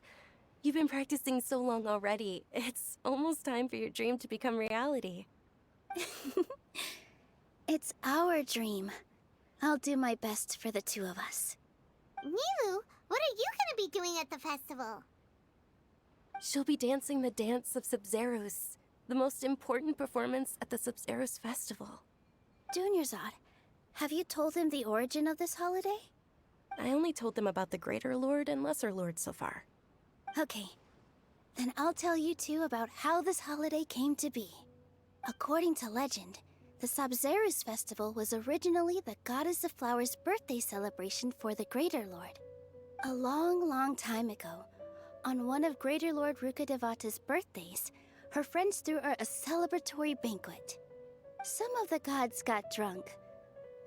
You've been practicing so long already. It's almost time for your dream to become reality. It's our dream. I'll do my best for the two of us. Nilu, what are you gonna be doing at the festival? She'll be dancing the dance of Sabzeruz, the most important performance at the Sabzeruz festival. Dunyarzad, have you told them the origin of this holiday? I only told them about the Greater Lord and Lesser Lord so far. Okay, then I'll tell you two about how this holiday came to be. According to legend, the Sabzeruz festival was originally the Goddess of Flowers' birthday celebration for the Greater Lord. A long, long time ago, on one of Greater Lord Rukkhadevata's birthdays, her friends threw her a celebratory banquet. Some of the gods got drunk.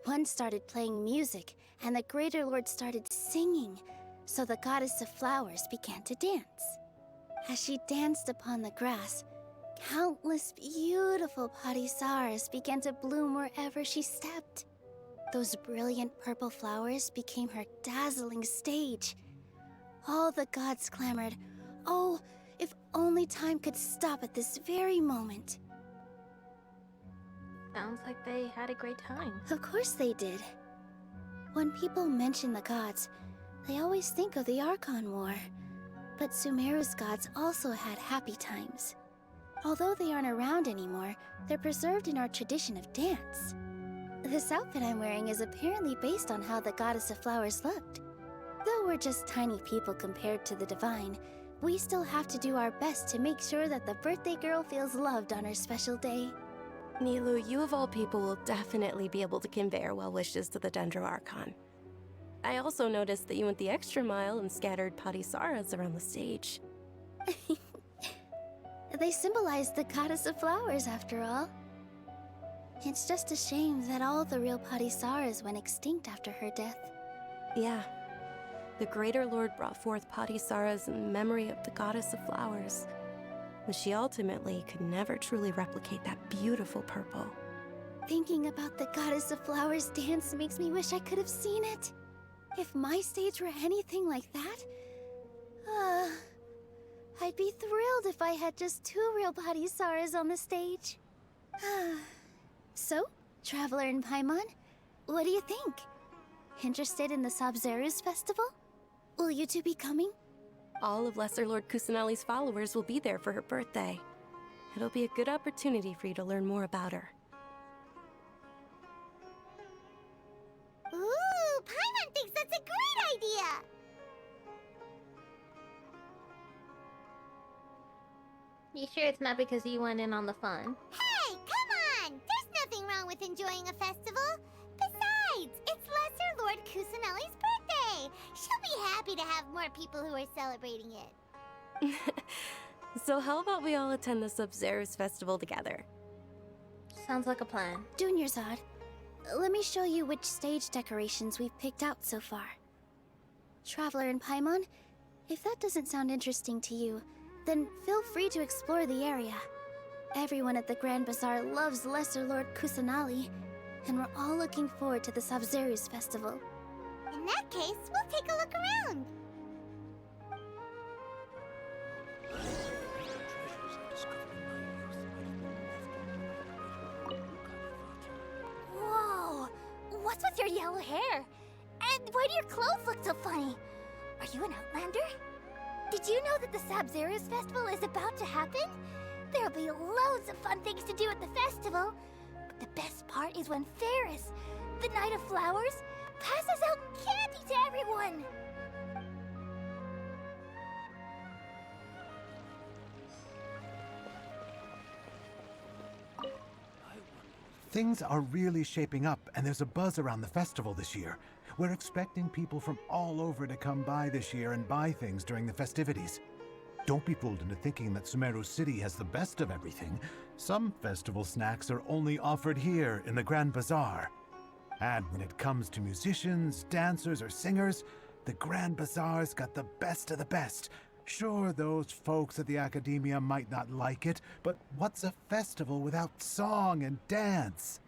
One started playing music, and the Greater Lord started singing, so the Goddess of Flowers began to dance. As she danced upon the grass, countless beautiful parisaras began to bloom wherever she stepped. Those brilliant purple flowers became her dazzling stage. All the gods clamored, "Oh, if only time could stop at this very moment." Sounds like they had a great time. Of course they did. When people mention the gods, they always think of the Archon War. But Sumeru's gods also had happy times. Although they aren't around anymore, they're preserved in our tradition of dance. This outfit I'm wearing is apparently based on how the Goddess of Flowers looked. Though we're just tiny people compared to the Divine, we still have to do our best to make sure that the birthday girl feels loved on her special day. Nilu, you of all people will definitely be able to convey our well wishes to the Dendro Archon. I also noticed that you went the extra mile and scattered patisaras around the stage. They symbolize the Goddess of Flowers, after all. It's just a shame that all the real Patisaras went extinct after her death. Yeah. The Greater Lord brought forth Patisaras in memory of the Goddess of Flowers. But she ultimately could never truly replicate that beautiful purple. Thinking about the Goddess of Flowers dance makes me wish I could have seen it. If my stage were anything like that, I'd be thrilled if I had just 2 real Patisaras on the stage. So, Traveler and Paimon, what do you think? Interested in the Sabzeruz festival? Will you two be coming? All of Lesser Lord Kusanali's followers will be there for her birthday. It'll be a good opportunity for you to learn more about her. Ooh, Paimon thinks that's a great idea! You sure it's not because you went in on the fun? Hey, come on! There's nothing wrong with enjoying a festival. Besides, it's Lesser Lord Kusanali's birthday. She'll be happy to have more people who are celebrating it. So how about we all attend the Sabzeruz festival together? Sounds like a plan. Dunyarzad, let me show you which stage decorations we've picked out so far. Traveler and Paimon, if that doesn't sound interesting to you, then feel free to explore the area. Everyone at the Grand Bazaar loves Lesser Lord Kusanali, and we're all looking forward to the Sabzeruz festival. In that case, we'll take a look around. Whoa! What's with your yellow hair? And why do your clothes look so funny? Are you an outlander? Did you know that the Sabzeruz festival is about to happen? There'll be loads of fun things to do at the festival. But the best part is when Ferris, the Knight of Flowers, passes out candy to everyone. Things are really shaping up, and there's a buzz around the festival this year. We're expecting people from all over to come by this year and buy things during the festivities. Don't be fooled into thinking that Sumeru City has the best of everything. Some festival snacks are only offered here in the Grand Bazaar. And when it comes to musicians, dancers, or singers, the Grand Bazaar's got the best of the best. Sure, those folks at the Academia might not like it, but what's a festival without song and dance?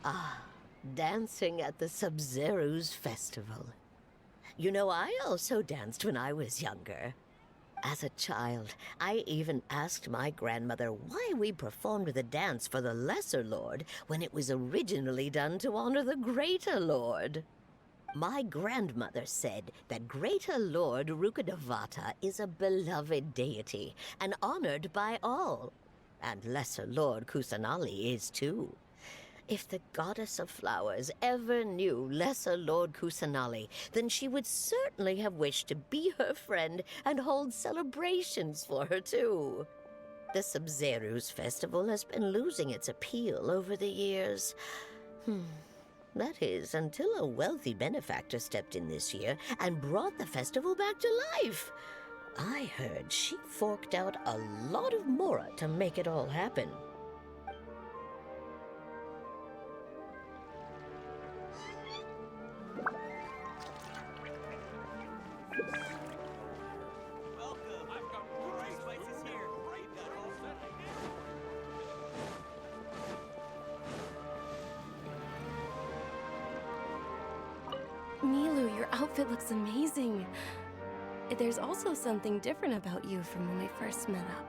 Ah, dancing at the Sabzeruz festival. You know, I also danced when I was younger. As a child, I even asked my grandmother why we performed the dance for the Lesser Lord when it was originally done to honor the Greater Lord. My grandmother said that Greater Lord Rukkhadevata is a beloved deity and honored by all. And Lesser Lord Kusanali is too. If the Goddess of Flowers ever knew Lesser Lord Kusanali, then she would certainly have wished to be her friend and hold celebrations for her too. The Sabzeruz festival has been losing its appeal over the years. That is, until a wealthy benefactor stepped in this year and brought the festival back to life. I heard she forked out a lot of mora to make it all happen. Milu, your outfit looks amazing. There's also something different about you from when we first met up.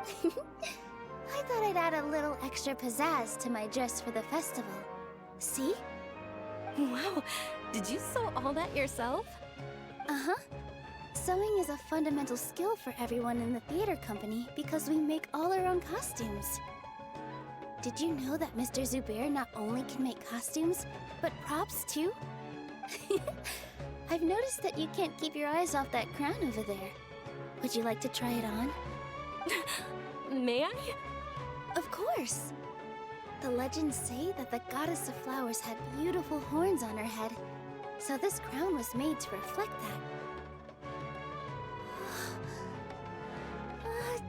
I thought I'd add a little extra pizzazz to my dress for the festival. See? Wow, did you sew all that yourself? Uh-huh. Sewing is a fundamental skill for everyone in the theater company because we make all our own costumes. Did you know that Mr. Zubair not only can make costumes, but props too? I've noticed that you can't keep your eyes off that crown over there. Would you like to try it on? May I? Of course. The legends say that the goddess of flowers had beautiful horns on her head, so this crown was made to reflect that.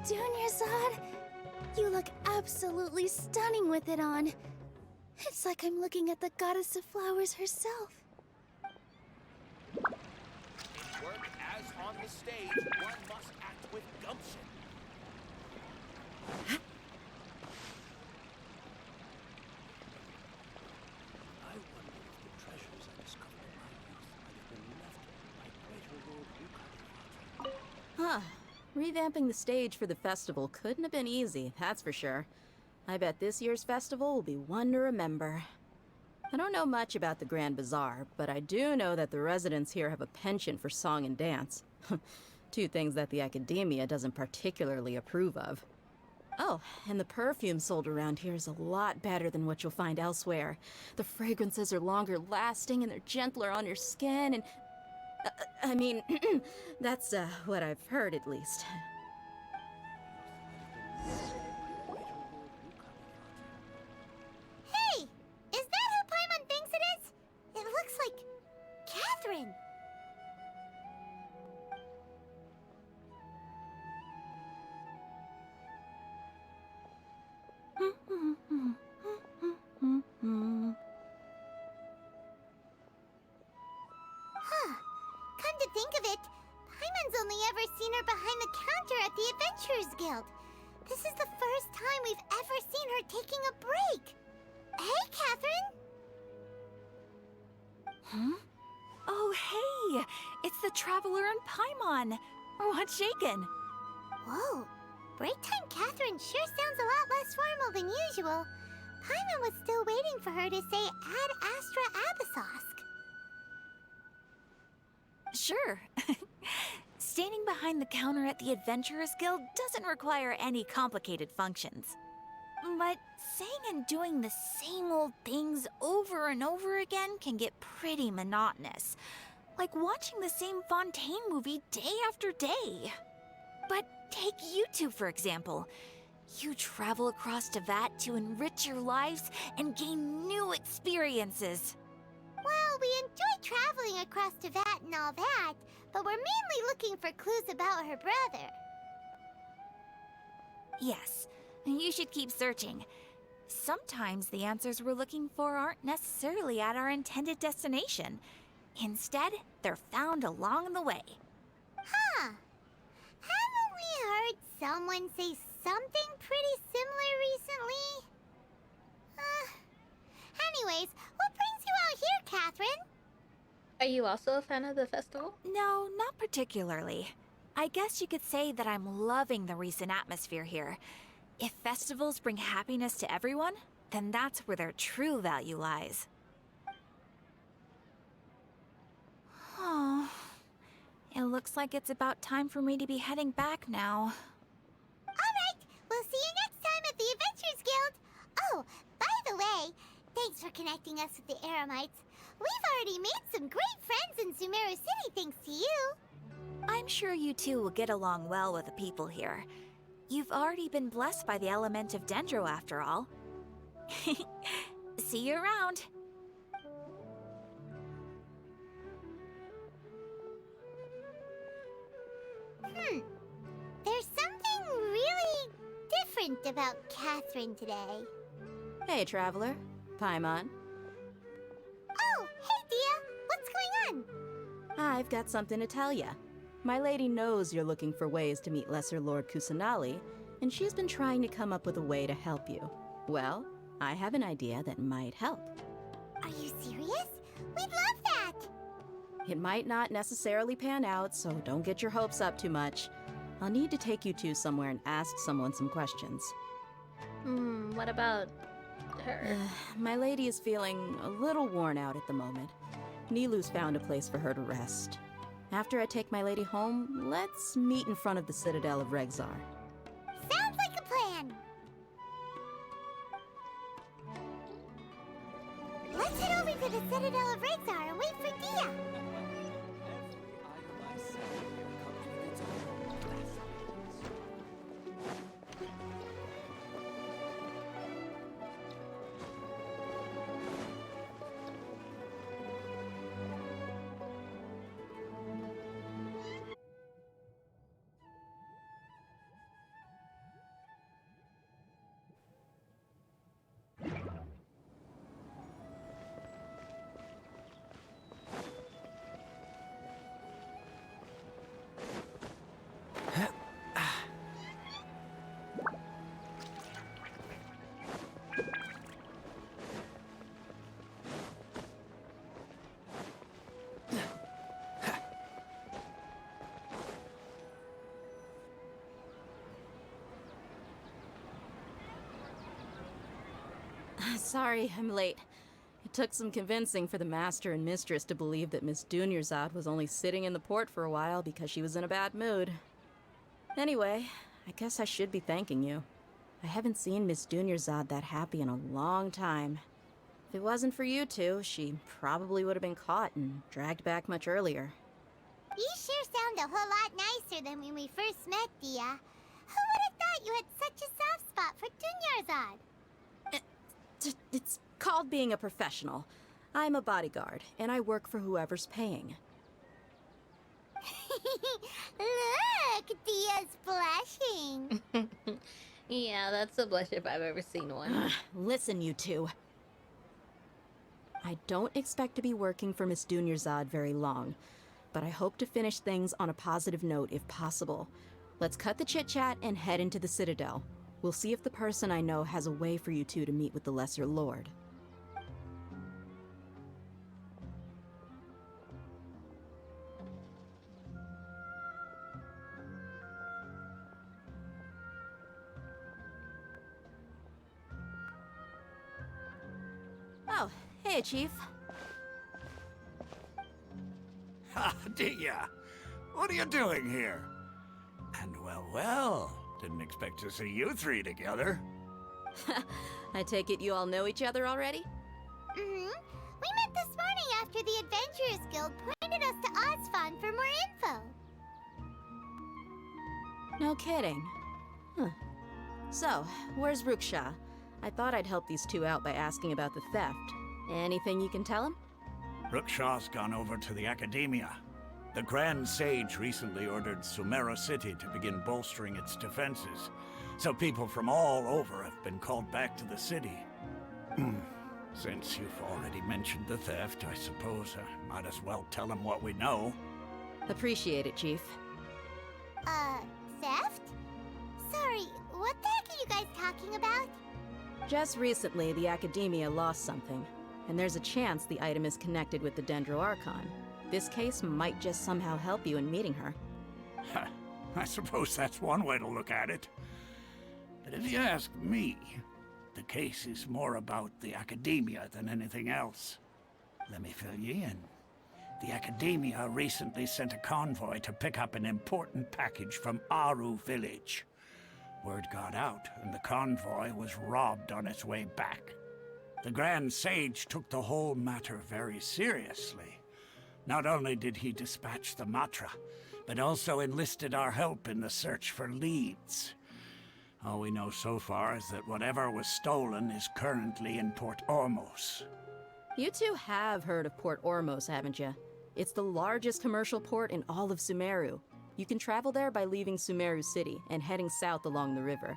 Dunyarzad, you look absolutely stunning with it on. It's like I'm looking at the goddess of flowers herself. In work as on the stage, one must act with gumption. I wonder if the treasures I discovered in my youth might have been left by greater Lord Ukadivata. Huh. Revamping the stage for the festival couldn't have been easy, that's for sure. I bet this year's festival will be one to remember. I don't know much about the Grand Bazaar, but I do know that the residents here have a penchant for song and dance. Two things that the academia doesn't particularly approve of. Oh, and the perfume sold around here is a lot better than what you'll find elsewhere. The fragrances are longer lasting and they're gentler on your skin and... I mean, that's what I've heard at least. Hey! Is that who Paimon thinks it is? It looks like Catherine. Huh. Come to think of it, Paimon's only ever seen her behind the counter at the Adventurers Guild. This is the first time we've ever seen her taking a break. Hey, Catherine! Huh? Oh, hey! It's the Traveler and Paimon! What's shaken? Whoa. Break time Catherine sure sounds a lot less formal than usual. Paimon was still waiting for her to say Ad Astra Abyssosque. Sure. Standing behind the counter at the Adventurers Guild doesn't require any complicated functions. But saying and doing the same old things over and over again can get pretty monotonous. Like watching the same Fontaine movie day after day. But take you two, for example. You travel across Tevat to enrich your lives and gain new experiences. Well, we enjoy traveling across Tevat and all that, but we're mainly looking for clues about her brother. Yes, you should keep searching. Sometimes the answers we're looking for aren't necessarily at our intended destination. Instead, they're found along the way. Huh. Haven't we heard someone say something pretty similar recently? Anyways, what brings you out here, Catherine? Are you also a fan of the festival? No, not particularly. I guess you could say that I'm loving the recent atmosphere here. If festivals bring happiness to everyone, then that's where their true value lies. Oh, it looks like it's about time for me to be heading back now. Alright, we'll see you next time at the Adventurers Guild. Oh, by the way, thanks for connecting us with the Eremites. We've already made some great friends in Sumeru City thanks to you. I'm sure you two will get along well with the people here. You've already been blessed by the element of Dendro after all. See you around. There's something really different about Catherine today. Hey, Traveler. Paimon. Oh, hey, Dia. What's going on? I've got something to tell ya. My lady knows you're looking for ways to meet Lesser Lord Kusanali, and she's been trying to come up with a way to help you. Well, I have an idea that might help. Are you serious? We'd love that! It might not necessarily pan out, so don't get your hopes up too much. I'll need to take you two somewhere and ask someone some questions. What about her? My lady is feeling a little worn out at the moment. Nilu's found a place for her to rest. After I take my lady home, let's meet in front of the Citadel of Regzar. Sounds like a plan! Let's head over to the Citadel of Regzar and wait for Dia! Sorry, I'm late. It took some convincing for the master and mistress to believe that Miss Dunyarzad was only sitting in the port for a while because she was in a bad mood. Anyway, I guess I should be thanking you. I haven't seen Miss Dunyarzad that happy in a long time. If it wasn't for you two, she probably would have been caught and dragged back much earlier. You sure sound a whole lot nicer than when we first met, Dia. Who would have thought you had such a soft spot for Dunyarzad? It's called being a professional. I'm a bodyguard, and I work for whoever's paying. Look, Dia's blushing. Yeah, that's the blush if I've ever seen one. Listen, you two. I don't expect to be working for Miss Dunyarzad very long, but I hope to finish things on a positive note if possible. Let's cut the chit-chat and head into the Citadel. We'll see if the person I know has a way for you two to meet with the Lesser Lord. Oh, hey, Chief. Ha, Dia! What are you doing here? And well, didn't expect to see you three together. I take it you all know each other already? We met this morning after the Adventurers Guild pointed us to Ozfon for more info. No kidding. Huh. So, where's Ruksha? I thought I'd help these two out by asking about the theft. Anything you can tell him? Ruksha's gone over to the Academia. The Grand Sage recently ordered Sumeru City to begin bolstering its defenses, so people from all over have been called back to the city. Since you've already mentioned the theft, I suppose I might as well tell him what we know. Appreciate it, Chief. Theft? Sorry, what the heck are you guys talking about? Just recently, the Academia lost something, and there's a chance the item is connected with the Dendro Archon. This case might just somehow help you in meeting her. I suppose that's one way to look at it. But if you ask me, the case is more about the Academia than anything else. Let me fill you in. The Academia recently sent a convoy to pick up an important package from Aru village. Word got out, and the convoy was robbed on its way back. The Grand Sage took the whole matter very seriously. Not only did he dispatch the Matra, but also enlisted our help in the search for leads. All we know so far is that whatever was stolen is currently in Port Ormos. You two have heard of Port Ormos, haven't you? It's the largest commercial port in all of Sumeru. You can travel there by leaving Sumeru City and heading south along the river.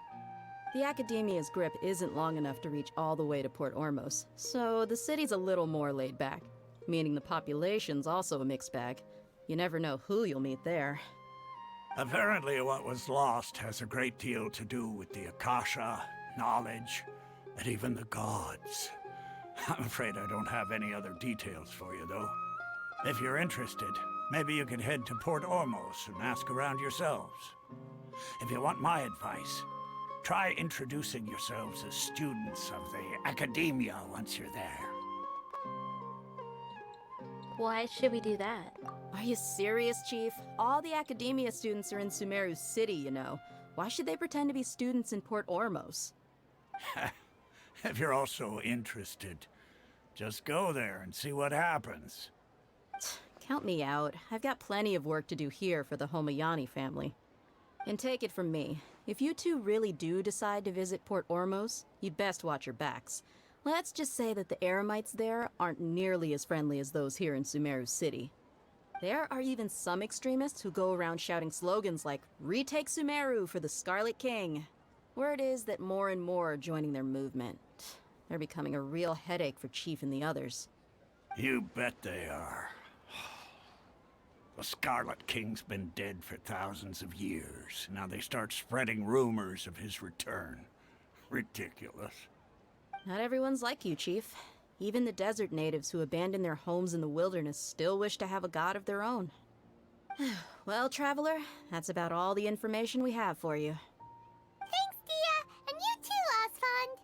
The Academia's grip isn't long enough to reach all the way to Port Ormos, so the city's a little more laid back, meaning the population's also a mixed bag. You never know who you'll meet there. Apparently what was lost has a great deal to do with the Akasha, knowledge, and even the gods. I'm afraid I don't have any other details for you, though. If you're interested, maybe you could head to Port Ormos and ask around yourselves. If you want my advice, try introducing yourselves as students of the Academia once you're there. Why should we do that? Are you serious, Chief? All the Academia students are in Sumeru City, you know. Why should they pretend to be students in Port Ormos? If you're also interested, just go there and see what happens. Count me out. I've got plenty of work to do here for the Homayani family. And take it from me, if you two really do decide to visit Port Ormos, you'd best watch your backs. Let's just say that the Eremites there aren't nearly as friendly as those here in Sumeru City. There are even some extremists who go around shouting slogans like, "Retake Sumeru for the Scarlet King." Word is that more and more are joining their movement. They're becoming a real headache for Chief and the others. You bet they are. The Scarlet King's been dead for thousands of years. Now they start spreading rumors of his return. Ridiculous. Not everyone's like you, Chief. Even the desert natives who abandoned their homes in the wilderness still wish to have a god of their own. Well, Traveler, that's about all the information we have for you. Thanks, Dia, and you too, Osfond.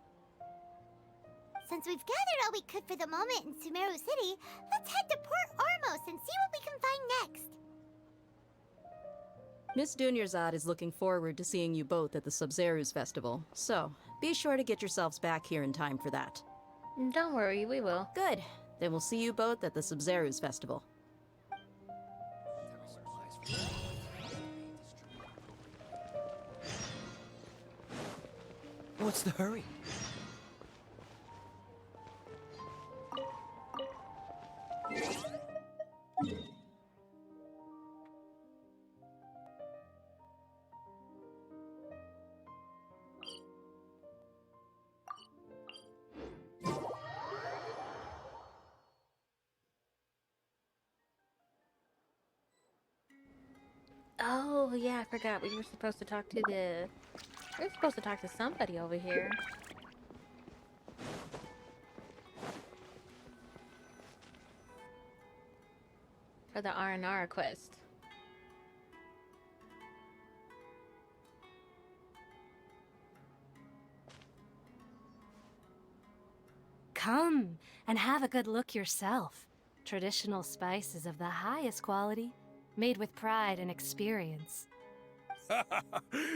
Since we've gathered all we could for the moment in Sumeru City, let's head to Port Ormos and see what we can find next. Miss Dunyarzad is looking forward to seeing you both at the Sub-Zeru's festival, so be sure to get yourselves back here in time for that. Don't worry, we will. Good. Then we'll see you both at the Sub-Zeru's festival. What's the hurry? Oh, yeah, I forgot. We were supposed to talk to somebody over here. For the R&R quest. Come and have a good look yourself. Traditional spices of the highest quality, made with pride and experience.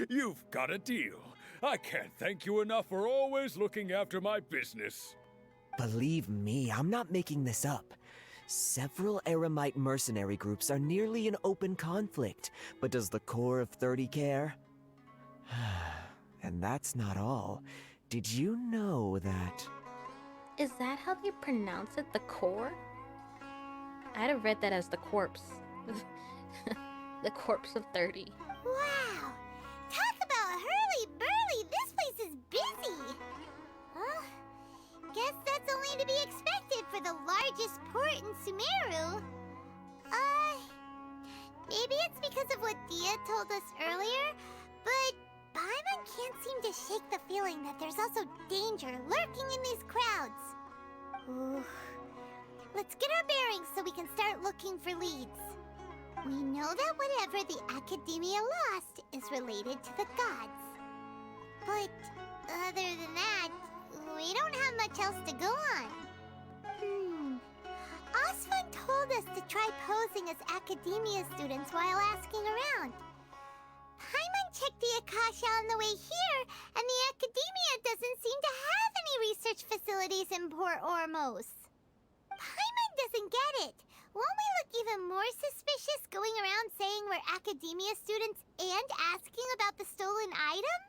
You've got a deal. I can't thank you enough for always looking after my business. Believe me, I'm not making this up. Several Eremite mercenary groups are nearly in open conflict, but does the core of 30 care? And that's not all. Did you know that... Is that how they pronounce it? The core? I'd have read that as the corpse. The corpse of 30. Wow! Talk about hurly-burly! This place is busy! Well, guess that's only to be expected for the largest port in Sumeru. Maybe it's because of what Dia told us earlier, but Paimon can't seem to shake the feeling that there's also danger lurking in these crowds. Ooh. Let's get our bearings so we can start looking for leads. We know that whatever the Academia lost is related to the gods. But other than that, we don't have much else to go on. Osfun told us to try posing as Academia students while asking around. Paimon checked the Akasha on the way here, and the Academia doesn't seem to have any research facilities in Port Ormos. Paimon doesn't get it. Won't we look even more suspicious going around saying we're Academia students and asking about the stolen item?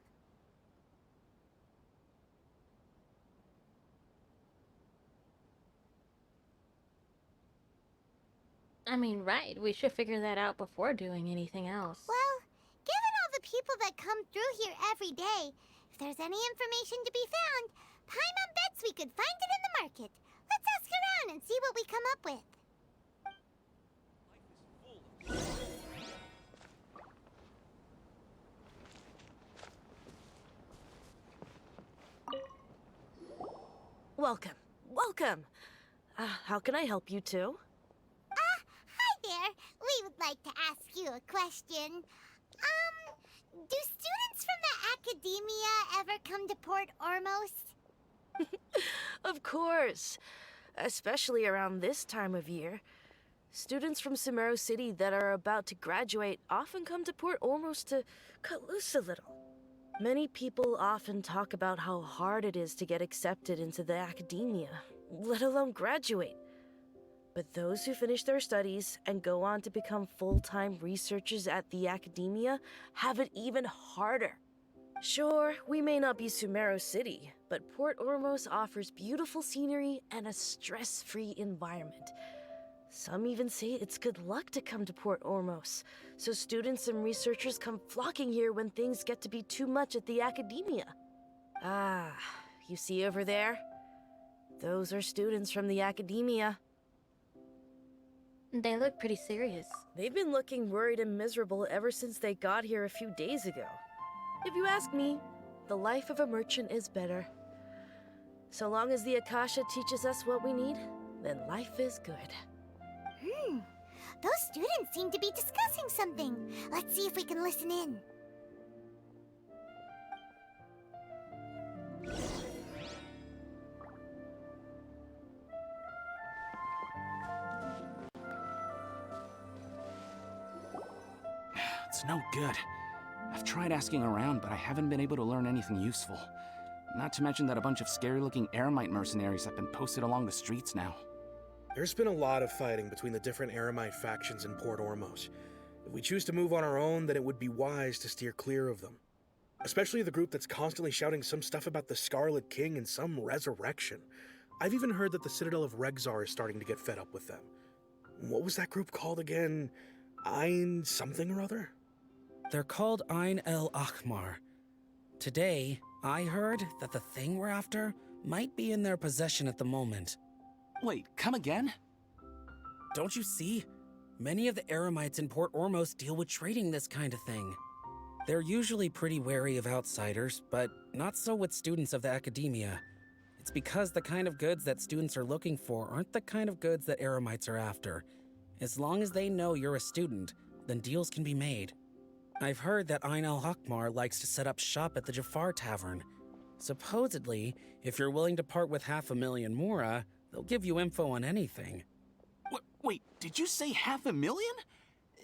I mean, right. We should figure that out before doing anything else. Well, given all the people that come through here every day, if there's any information to be found, Paimon bets we could find it in the market. Let's ask around and see what we come up with. Welcome. Welcome. How can I help you two? Hi there. We would like to ask you a question. Do students from the Academia ever come to Port Ormos? Of course. Especially around this time of year. Students from Sumeru City that are about to graduate often come to Port Ormos to cut loose a little. Many people often talk about how hard it is to get accepted into the Academia, let alone graduate. But those who finish their studies and go on to become full-time researchers at the Academia have it even harder. Sure, we may not be Sumeru City, but Port Ormos offers beautiful scenery and a stress-free environment. Some even say it's good luck to come to Port Ormos, so students and researchers come flocking here when things get to be too much at the Academia. Ah, you see over there? Those are students from the Academia. They look pretty serious. They've been looking worried and miserable ever since they got here a few days ago. If you ask me, the life of a merchant is better. So long as the Akasha teaches us what we need, then life is good. Those students seem to be discussing something. Let's see if we can listen in. It's no good. I've tried asking around, but I haven't been able to learn anything useful. Not to mention that a bunch of scary-looking Eremite mercenaries have been posted along the streets now. There's been a lot of fighting between the different Eremite factions in Port Ormos. If we choose to move on our own, then it would be wise to steer clear of them. Especially the group that's constantly shouting some stuff about the Scarlet King and some resurrection. I've even heard that the Citadel of Regzar is starting to get fed up with them. What was that group called again? Ein something or other? They're called Ein El Akhmar. Today, I heard that the thing we're after might be in their possession at the moment. Wait, come again? Don't you see? Many of the Eremites in Port Ormos deal with trading this kind of thing. They're usually pretty wary of outsiders, but not so with students of the academia. It's because the kind of goods that students are looking for aren't the kind of goods that Eremites are after. As long as they know you're a student, then deals can be made. I've heard that Ein al-Hakmar likes to set up shop at the Jafar Tavern. Supposedly, if you're willing to part with 500,000 mora, they'll give you info on anything. Wait, did you say 500,000?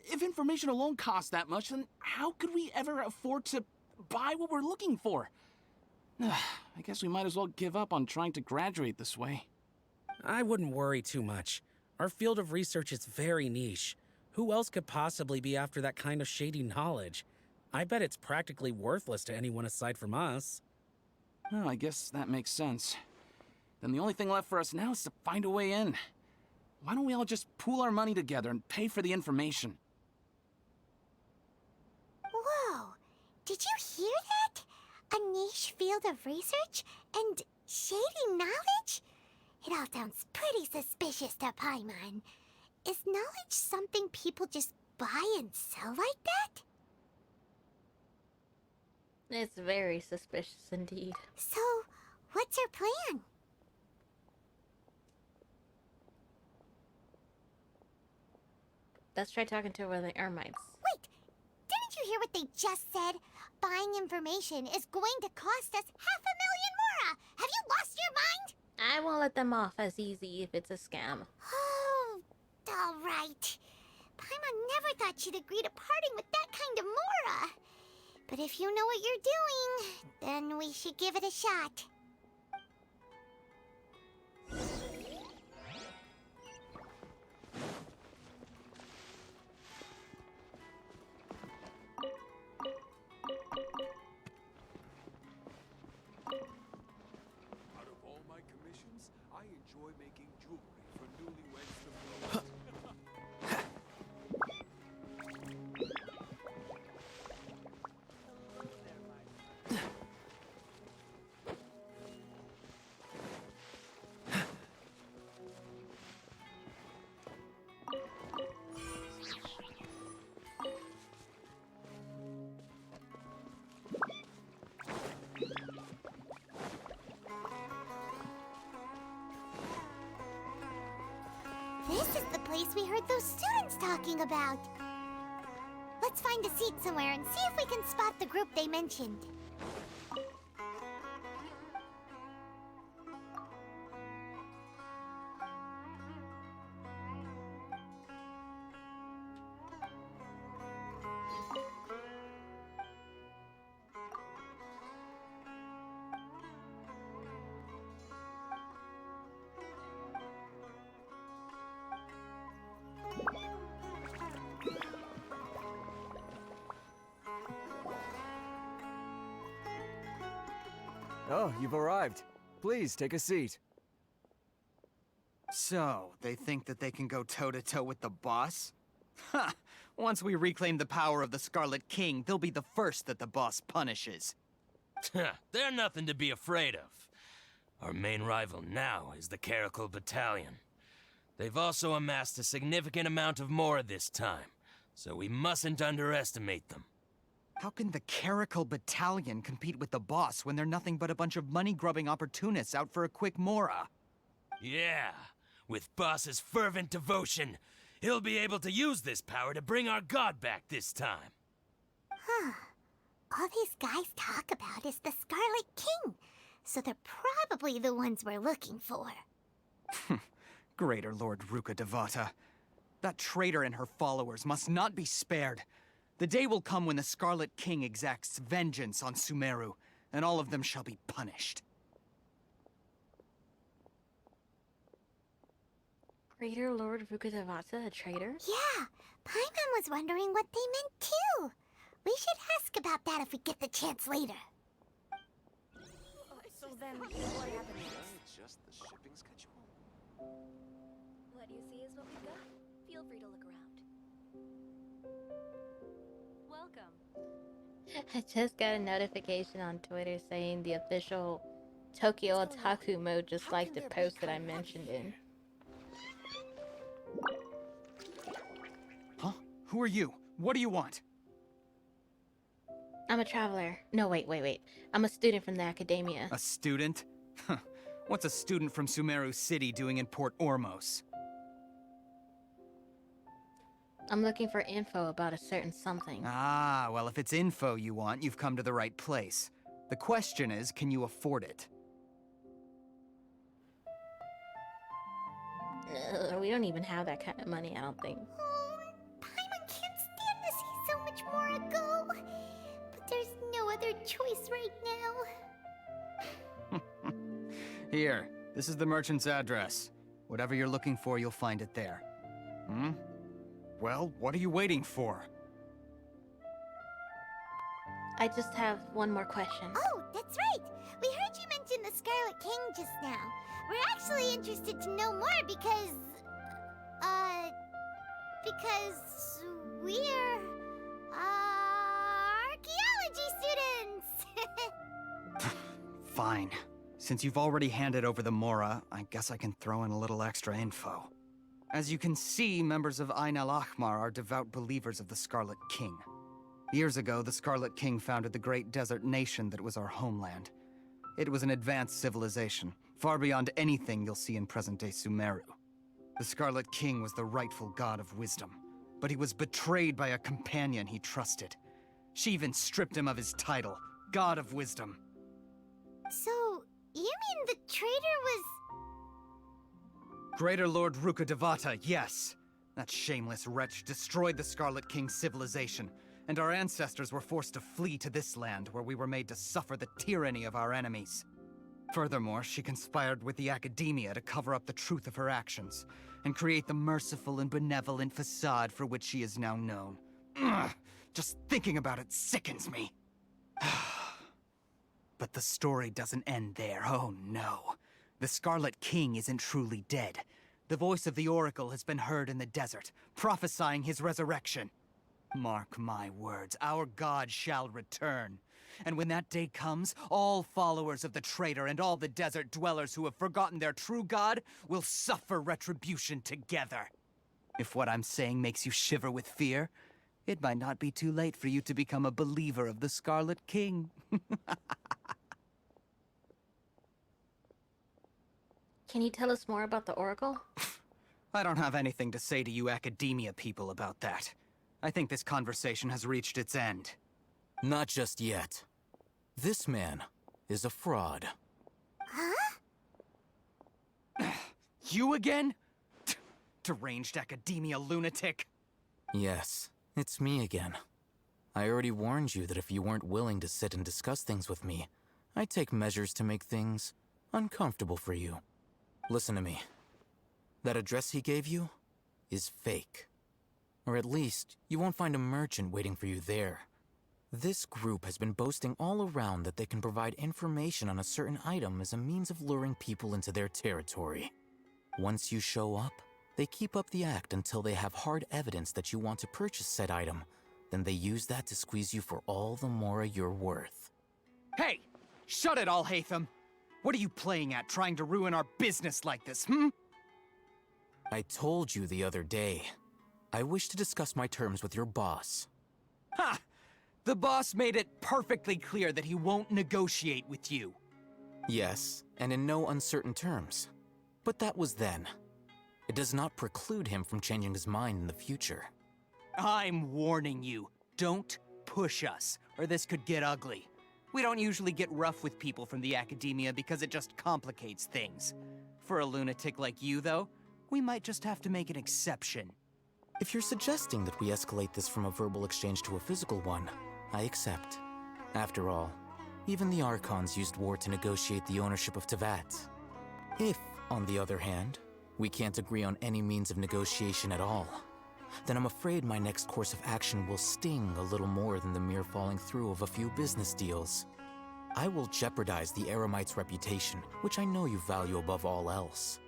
If information alone costs that much, then how could we ever afford to buy what we're looking for? I guess we might as well give up on trying to graduate this way. I wouldn't worry too much. Our field of research is very niche. Who else could possibly be after that kind of shady knowledge? I bet it's practically worthless to anyone aside from us. Well, I guess that makes sense. Then the only thing left for us now is to find a way in. Why don't we all just pool our money together and pay for the information? Whoa! Did you hear that? A niche field of research and shady knowledge? It all sounds pretty suspicious to Paimon. Is knowledge something people just buy and sell like that? It's very suspicious indeed. So, what's our plan? Let's try talking to one of the Eremites. Wait! Didn't you hear what they just said? Buying information is going to cost us 500,000 mora! Have you lost your mind? I won't let them off as easy if it's a scam. Oh, all right. Paimon never thought she'd agree to parting with that kind of mora. But if you know what you're doing, then we should give it a shot. Out of all my commissions, I enjoy making jewelry for newlyweds the most. This is the place we heard those students talking about. Let's find a seat somewhere and see if we can spot the group they mentioned. Oh, you've arrived. Please, take a seat. So, they think that they can go toe-to-toe with the boss? Ha! Once we reclaim the power of the Scarlet King, they'll be the first that the boss punishes. They're nothing to be afraid of. Our main rival now is the Caracal Battalion. They've also amassed a significant amount of mora this time, so we mustn't underestimate them. How can the Caracal Battalion compete with the boss when they're nothing but a bunch of money-grubbing opportunists out for a quick mora? Yeah, with boss's fervent devotion, he'll be able to use this power to bring our god back this time. Huh. All these guys talk about is the Scarlet King, so they're probably the ones we're looking for. Greater Lord Ruka Devata. That traitor and her followers must not be spared. The day will come when the Scarlet King exacts vengeance on Sumeru, and all of them shall be punished. Greater Lord Rukkhadevata, a traitor? Yeah, Paimon was wondering what they meant too. We should ask about that if we get the chance later. So then, what happened next? It's just the shipping schedule. What you see is what we've got. Feel free to look around. Welcome. I just got a notification on Twitter saying the official Tokyo Otaku mode just liked the post that I mentioned in. Huh? Who are you? What do you want? I'm a traveler. No, wait. I'm a student from the academia. A student? Huh. What's a student from Sumeru City doing in Port Ormos? I'm looking for info about a certain something. Ah, well, if it's info you want, you've come to the right place. The question is, can you afford it? We don't even have that kind of money, I don't think. Paimon can't stand to see so much more go. But there's no other choice right now. Here, this is the merchant's address. Whatever you're looking for, you'll find it there. Hmm? Well, what are you waiting for? I just have one more question. Oh, that's right. We heard you mention the Scarlet King just now. We're actually interested to know more because we're, archaeology students! Fine. Since you've already handed over the Mora, I guess I can throw in a little extra info. As you can see, members of Ain al-Ahmar are devout believers of the Scarlet King. Years ago, the Scarlet King founded the great desert nation that was our homeland. It was an advanced civilization, far beyond anything you'll see in present-day Sumeru. The Scarlet King was the rightful god of wisdom, but he was betrayed by a companion he trusted. She even stripped him of his title, God of Wisdom. So, you mean the traitor was... Greater Lord Rukkhadevata, yes. That shameless wretch destroyed the Scarlet King's civilization, and our ancestors were forced to flee to this land where we were made to suffer the tyranny of our enemies. Furthermore, she conspired with the academia to cover up the truth of her actions, and create the merciful and benevolent facade for which she is now known. Ugh, just thinking about it sickens me. But the story doesn't end there, oh no. The Scarlet King isn't truly dead. The voice of the Oracle has been heard in the desert, prophesying his resurrection. Mark my words, our god shall return. And when that day comes, all followers of the traitor and all the desert dwellers who have forgotten their true god will suffer retribution together. If what I'm saying makes you shiver with fear, it might not be too late for you to become a believer of the Scarlet King. Can you tell us more about the Oracle? I don't have anything to say to you academia people about that. I think this conversation has reached its end. Not just yet. This man is a fraud. Huh? You again? Deranged academia lunatic. Yes, it's me again. I already warned you that if you weren't willing to sit and discuss things with me, I'd take measures to make things uncomfortable for you. Listen to me. That address he gave you is fake. Or at least, you won't find a merchant waiting for you there. This group has been boasting all around that they can provide information on a certain item as a means of luring people into their territory. Once you show up, they keep up the act until they have hard evidence that you want to purchase said item. Then they use that to squeeze you for all the more you're worth. Hey! Shut it all, Haytham! What are you playing at, trying to ruin our business like this, hmm? I told you the other day. I wish to discuss my terms with your boss. Ha! The boss made it perfectly clear that he won't negotiate with you. Yes, and in no uncertain terms. But that was then. It does not preclude him from changing his mind in the future. I'm warning you. Don't push us, or this could get ugly. We don't usually get rough with people from the academia because it just complicates things. For a lunatic like you, though, we might just have to make an exception. If you're suggesting that we escalate this from a verbal exchange to a physical one, I accept. After all, even the Archons used war to negotiate the ownership of Teyvat. If, on the other hand, we can't agree on any means of negotiation at all, then I'm afraid my next course of action will sting a little more than the mere falling through of a few business deals. I will jeopardize the Eremite's reputation, which I know you value above all else.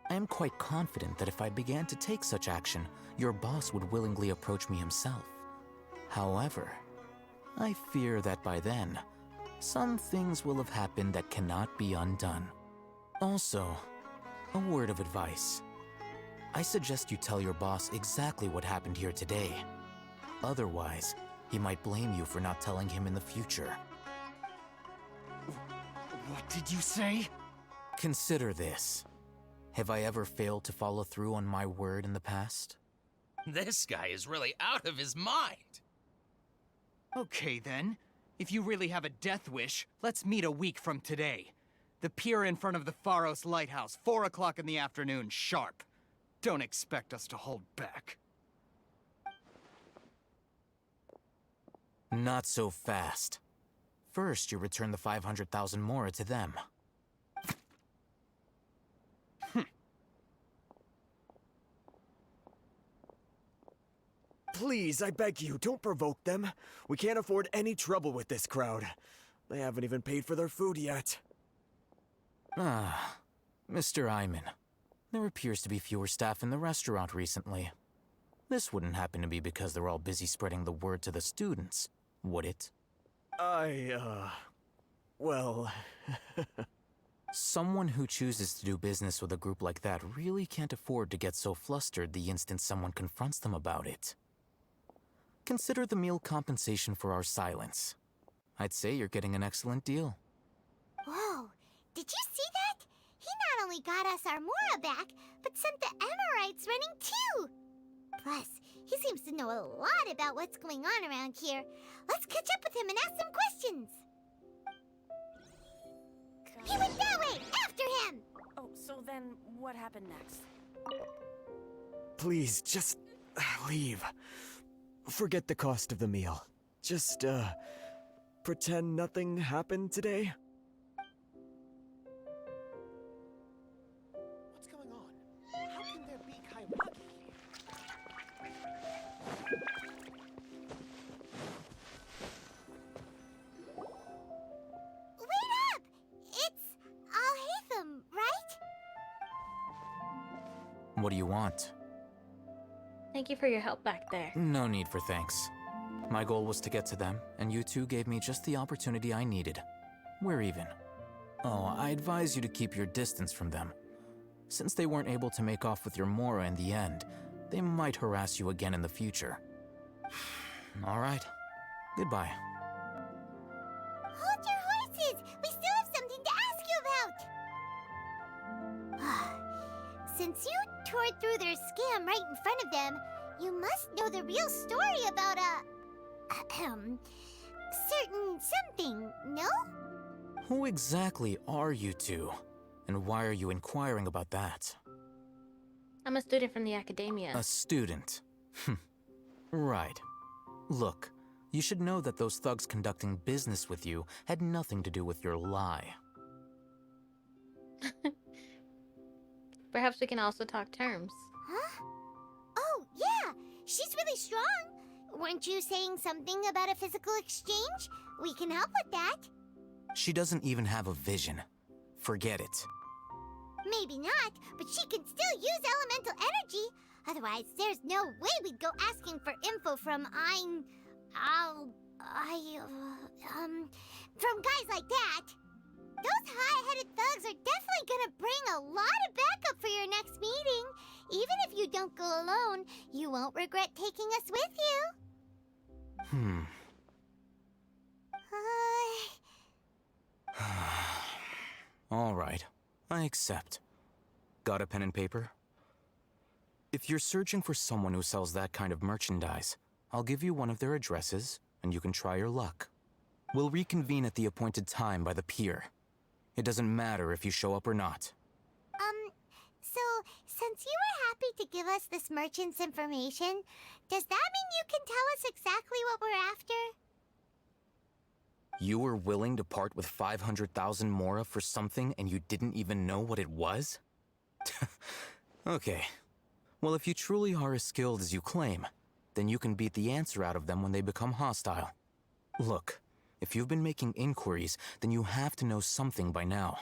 I am quite confident that if I began to take such action, your boss would willingly approach me himself. However, I fear that by then, some things will have happened that cannot be undone. Also, a word of advice. I suggest you tell your boss exactly what happened here today. Otherwise, he might blame you for not telling him in the future. What did you say? Consider this. Have I ever failed to follow through on my word in the past? This guy is really out of his mind. Okay then. If you really have a death wish, let's meet a week from today. The pier in front of the Pharos Lighthouse, 4 o'clock in the afternoon, sharp. Don't expect us to hold back. Not so fast. First, you return the 500,000 mora to them. Please, I beg you, don't provoke them. We can't afford any trouble with this crowd. They haven't even paid for their food yet. Ah, Mr. Iman. There appears to be fewer staff in the restaurant recently. This wouldn't happen to be because they're all busy spreading the word to the students, would it? Well... Someone who chooses to do business with a group like that really can't afford to get so flustered the instant someone confronts them about it. Consider the meal compensation for our silence. I'd say you're getting an excellent deal. Whoa, did you see that? He not only got us our Mora back, but sent the Amorites running too! Plus, he seems to know a lot about what's going on around here. Let's catch up with him and ask some questions! He went that way! After him! Oh, so then what happened next? Please, just... leave. Forget the cost of the meal. Just, pretend nothing happened today. What's going on? How can there be Kairaki Wait up! It's Alhaitham, right? What do you want? Thank you for your help back there. No need for thanks. My goal was to get to them, and you two gave me just the opportunity I needed. We're even. Oh, I advise you to keep your distance from them. Since they weren't able to make off with your Mora in the end, they might harass you again in the future. All right. Goodbye. Hold your horses! We still have something to ask you about! Since you tore through their scam right in front of them, you must know the real story about certain something, no? Who exactly are you two? And why are you inquiring about that? I'm a student from the academia. A student? Right. Look, you should know that those thugs conducting business with you had nothing to do with your lie. Perhaps we can also talk terms. Huh? Oh, yeah! She's really strong! Weren't you saying something about a physical exchange? We can help with that. She doesn't even have a vision. Forget it. Maybe not, but she can still use elemental energy. Otherwise, there's no way we'd go asking for info from from guys like that. Those high-headed thugs are definitely gonna bring a lot of backup for your next meeting. Even if you don't go alone, you won't regret taking us with you. All right, I accept. Got a pen and paper? If you're searching for someone who sells that kind of merchandise, I'll give you one of their addresses, and you can try your luck. We'll reconvene at the appointed time by the pier. It doesn't matter if you show up or not. So, Since you were happy to give us this merchant's information, does that mean you can tell us exactly what we're after? You were willing to part with 500,000 mora for something and you didn't even know what it was? Okay. Well, if you truly are as skilled as you claim, then you can beat the answer out of them when they become hostile. Look, if you've been making inquiries, then you have to know something by now.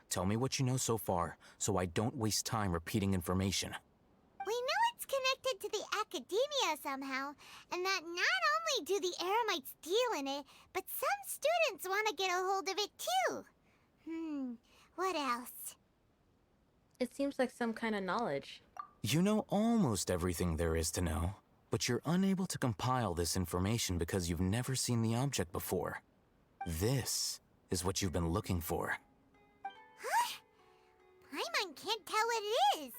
Tell me what you know so far, so I don't waste time repeating information. We know it's connected to the academia somehow, and that not only do the Eremites deal in it, but some students want to get a hold of it too. What else? It seems like some kind of knowledge. You know almost everything there is to know, but you're unable to compile this information because you've never seen the object before. This is what you've been looking for. Huh? Paimon can't tell what it is.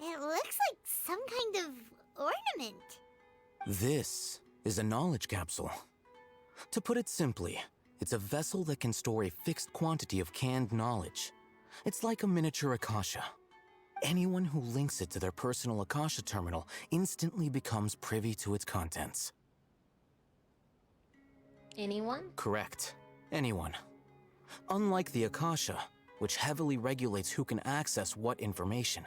It looks like some kind of ornament. This is a knowledge capsule. To put it simply, it's a vessel that can store a fixed quantity of canned knowledge. It's like a miniature Akasha. Anyone who links it to their personal Akasha terminal instantly becomes privy to its contents. Anyone? Correct. Anyone. Unlike the Akasha, which heavily regulates who can access what information,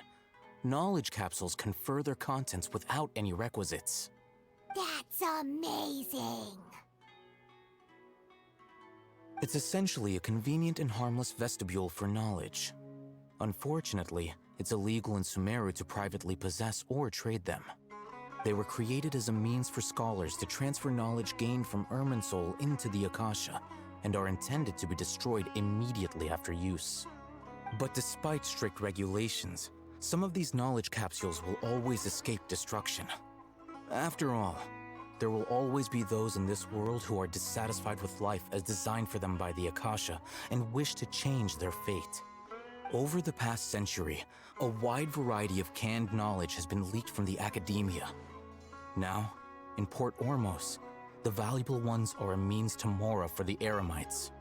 knowledge capsules confer their contents without any requisites. That's amazing! It's essentially a convenient and harmless vestibule for knowledge. Unfortunately, it's illegal in Sumeru to privately possess or trade them. They were created as a means for scholars to transfer knowledge gained from Irminsul into the Akasha, and are intended to be destroyed immediately after use. But despite strict regulations, some of these knowledge capsules will always escape destruction. After all, there will always be those in this world who are dissatisfied with life as designed for them by the Akasha and wish to change their fate. Over the past century, a wide variety of canned knowledge has been leaked from the academia. Now, in Port Ormos, the valuable ones are a means to mora for the Eremites.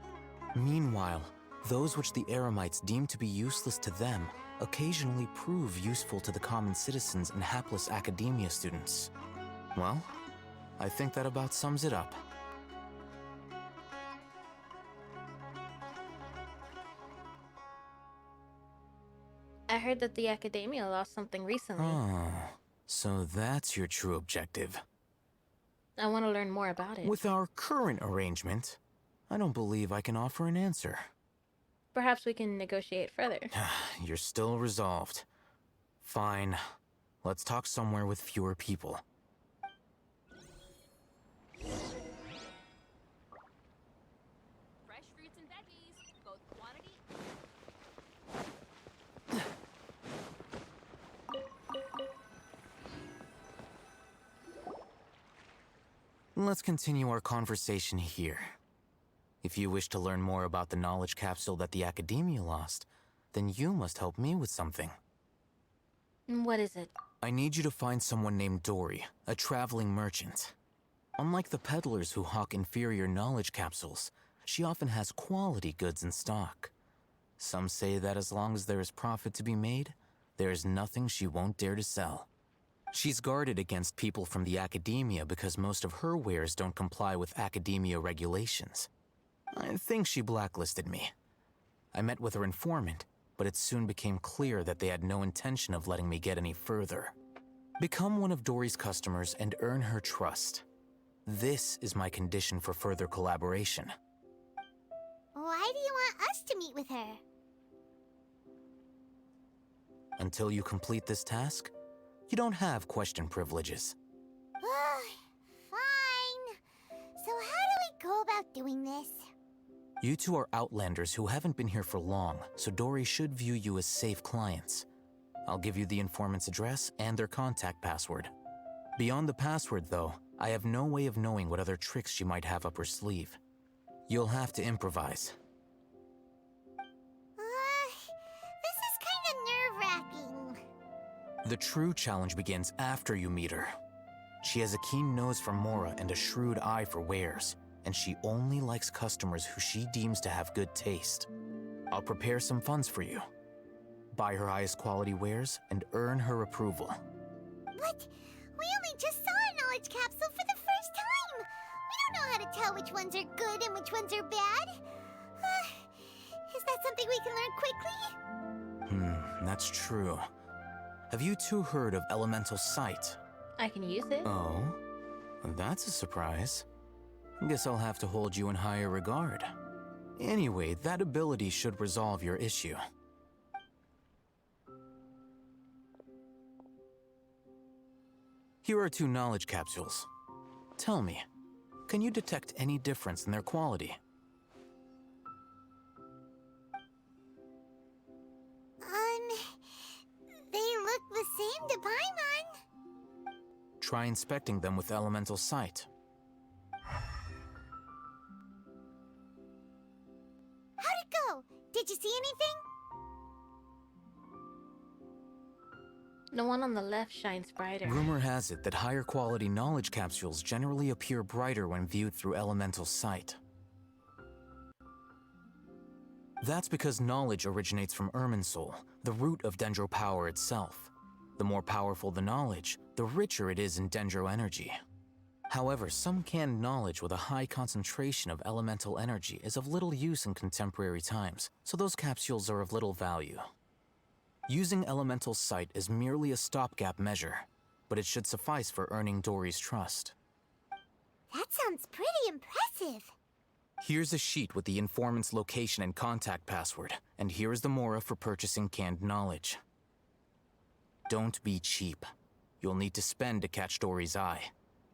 Meanwhile, those which the Eremites deem to be useless to them occasionally prove useful to the common citizens and hapless academia students. Well, I think that about sums it up. I heard that the academia lost something recently. Oh, so that's your true objective. I want to learn more about it. With our current arrangement, I don't believe I can offer an answer. Perhaps we can negotiate further. You're still resolved. Fine. Let's talk somewhere with fewer people. Fresh fruits and veggies, both quantity. Let's continue our conversation here. If you wish to learn more about the knowledge capsule that the academia lost, then you must help me with something. What is it? I need you to find someone named Dory, a traveling merchant. Unlike the peddlers who hawk inferior knowledge capsules, she often has quality goods in stock. Some say that as long as there is profit to be made, there is nothing she won't dare to sell. She's guarded against people from the academia because most of her wares don't comply with academia regulations. I think she blacklisted me. I met with her informant, but it soon became clear that they had no intention of letting me get any further. Become one of Dory's customers and earn her trust. This is my condition for further collaboration. Why do you want us to meet with her? Until you complete this task, you don't have question privileges. Fine. So how do we go about doing this? You two are outlanders who haven't been here for long, so Dory should view you as safe clients. I'll give you the informant's address and their contact password. Beyond the password, though, I have no way of knowing what other tricks she might have up her sleeve. You'll have to improvise. This is kind of nerve-wracking. The true challenge begins after you meet her. She has a keen nose for mora and a shrewd eye for wares, and she only likes customers who she deems to have good taste. I'll prepare some funds for you. buy her highest quality wares, and earn her approval. But we only just saw a knowledge capsule for the first time. We don't know how to tell which ones are good and which ones are bad. Is that something we can learn quickly? That's true. Have you two heard of elemental sight? I can use it. Oh, that's a surprise. Guess I'll have to hold you in higher regard. Anyway, that ability should resolve your issue. Here are 2 knowledge capsules. Tell me, can you detect any difference in their quality? They look the same to Paimon. Try inspecting them with elemental sight. How'd it go? Did you see anything? The one on the left shines brighter. Rumor has it that higher quality knowledge capsules generally appear brighter when viewed through elemental sight. That's because knowledge originates from Irminsul, the root of Dendro power itself. The more powerful the knowledge, the richer it is in Dendro energy. However, some canned knowledge with a high concentration of elemental energy is of little use in contemporary times, so those capsules are of little value. Using elemental sight is merely a stopgap measure, but it should suffice for earning Dory's trust. That sounds pretty impressive. Here's a sheet with the informant's location and contact password, and here is the mora for purchasing canned knowledge. Don't be cheap. You'll need to spend to catch Dory's eye.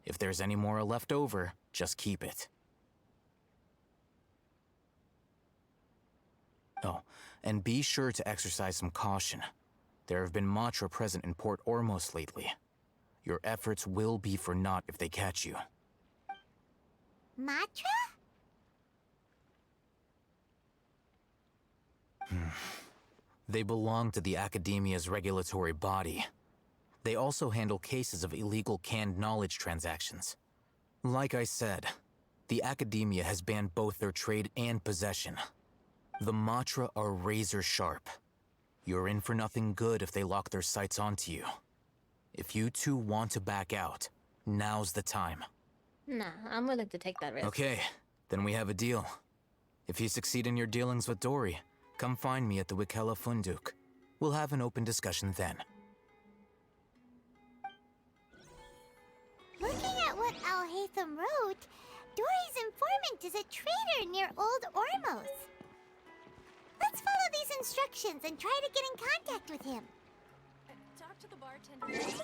If there's any mora left over, just keep it. Oh, and be sure to exercise some caution. There have been Matra present in Port Ormos lately. Your efforts will be for naught if they catch you. Matra? They belong to the Academia's regulatory body. They also handle cases of illegal canned knowledge transactions. Like I said, the Academia has banned both their trade and possession. The Matra are razor sharp. You're in for nothing good if they lock their sights onto you. If you two want to back out, now's the time. Nah, I'm willing to take that risk. Okay, then we have a deal. If you succeed in your dealings with Dory, come find me at the Wikela Funduk. We'll have an open discussion then. Looking at what Al-Haytham wrote, Dory's informant is a trader near Old Ormos. Let's follow these instructions and try to get in contact with him. Talk to the bartender.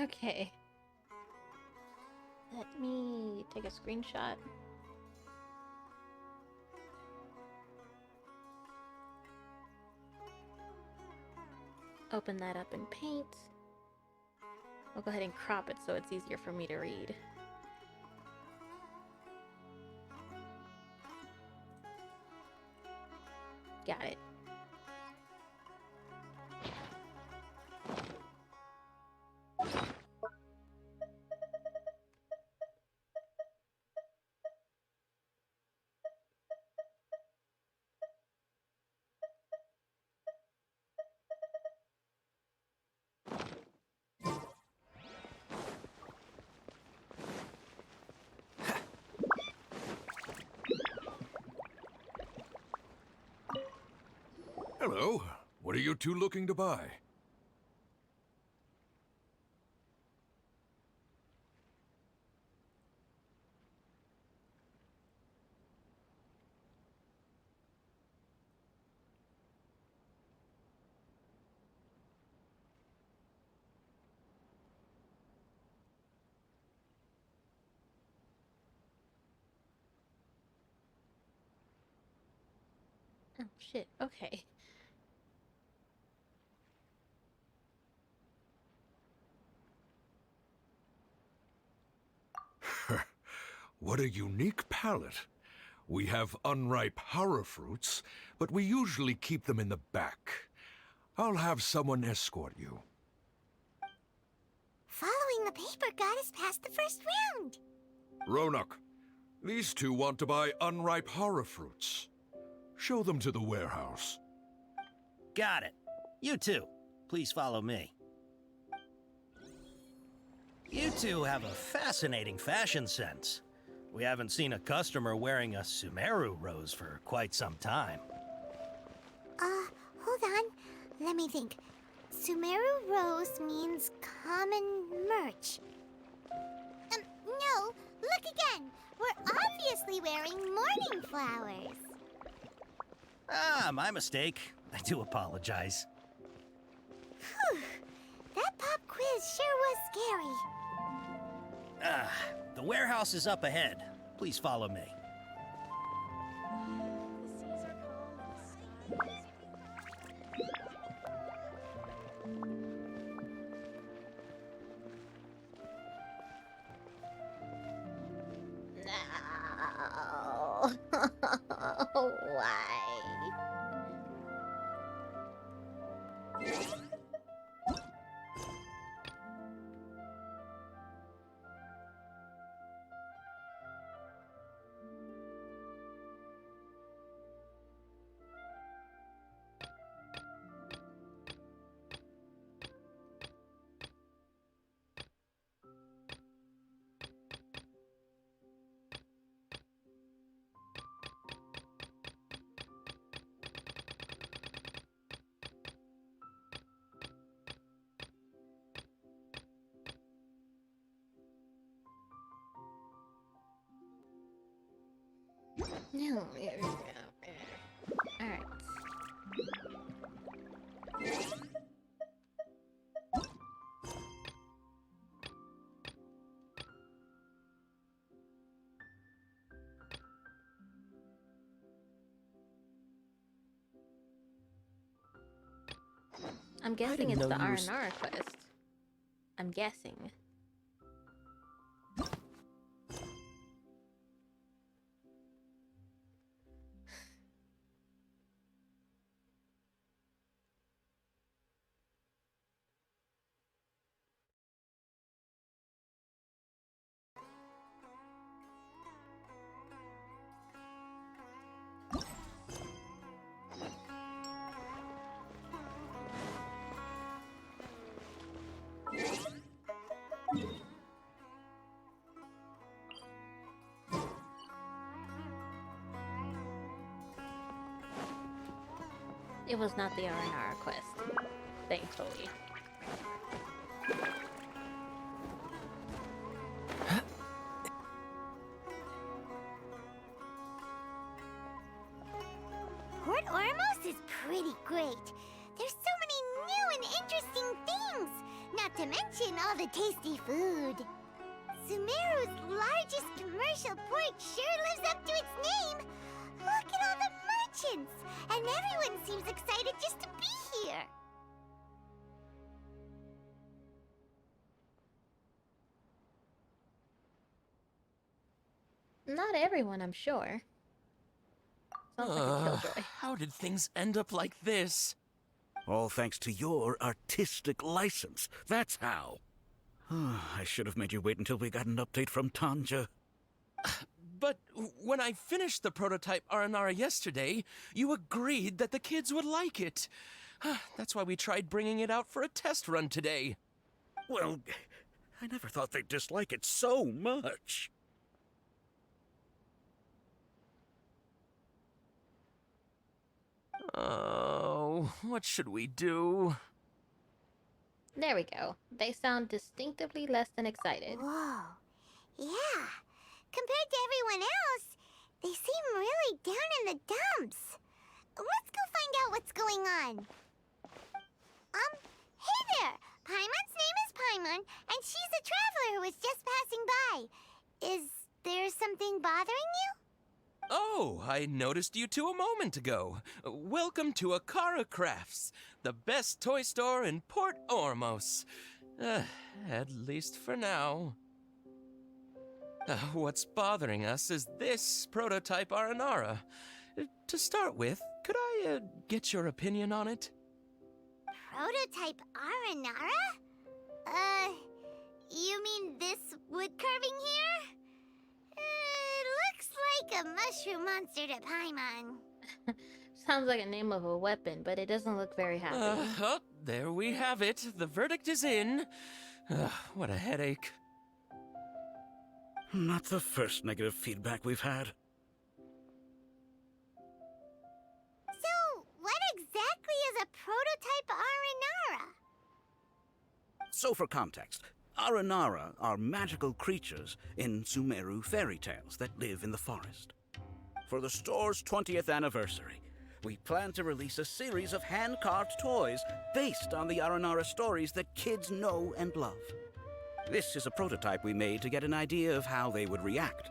Okay. Let me take a screenshot. Open that up in Paint. I'll go ahead and crop it so it's easier for me to read. Got it. Hello. What are you two looking to buy? Oh, shit. Okay. What a unique palate. We have unripe horror fruits, but we usually keep them in the back. I'll have someone escort you. Following the paper got us past the first round. Ronak, these two want to buy unripe horror fruits. Show them to the warehouse. Got it. You two, please follow me. You two have a fascinating fashion sense. We haven't seen a customer wearing a Sumeru rose for quite some time. Hold on. Let me think. Sumeru rose means common merch. No, look again. We're obviously wearing morning flowers. Ah, my mistake. I do apologize. Whew. That pop quiz sure was scary. The warehouse is up ahead. Please follow me. No. Why? No. Alright. I'm guessing it's the R&R quest. I'm guessing. It was not the R&R quest, thankfully. Port Ormos is pretty great. There's so many new and interesting things, not to mention all the tasty food. Sumeru's largest commercial port sure lives up to its name. Look at all the merchants, and everyone seems excited just to be here. Not everyone, I'm sure. Sounds like a killjoy. How did things end up like this? All thanks to your artistic license. That's how. I should have made you wait until we got an update from Tanja. But when I finished the prototype R&R yesterday, you agreed that the kids would like it. That's why we tried bringing it out for a test run today. Well, I never thought they'd dislike it so much. Oh, what should we do? There we go. They sound distinctively less than excited. Whoa. Yeah. Compared to everyone else, they seem really down in the dumps. Let's go find out what's going on. Hey there! Paimon's name is Paimon, and she's a traveler who was just passing by. Is there something bothering you? Oh, Oh, I noticed you two a moment ago. Welcome to Akara Crafts, the best toy store in Port Ormos. At least for now. What's bothering us is this prototype Aranara. To start with, could I get your opinion on it? Prototype Aranara? You mean this wood carving here? It looks like a mushroom monster to Paimon. Sounds like a name of a weapon, but it doesn't look very happy. Oh, there we have it. The verdict is in. What a headache. Not the first negative feedback we've had. So, what exactly is a prototype Aranara? So for context, Aranara are magical creatures in Sumeru fairy tales that live in the forest. For the store's 20th anniversary, we plan to release a series of hand-carved toys based on the Aranara stories that kids know and love. This is a prototype we made to get an idea of how they would react.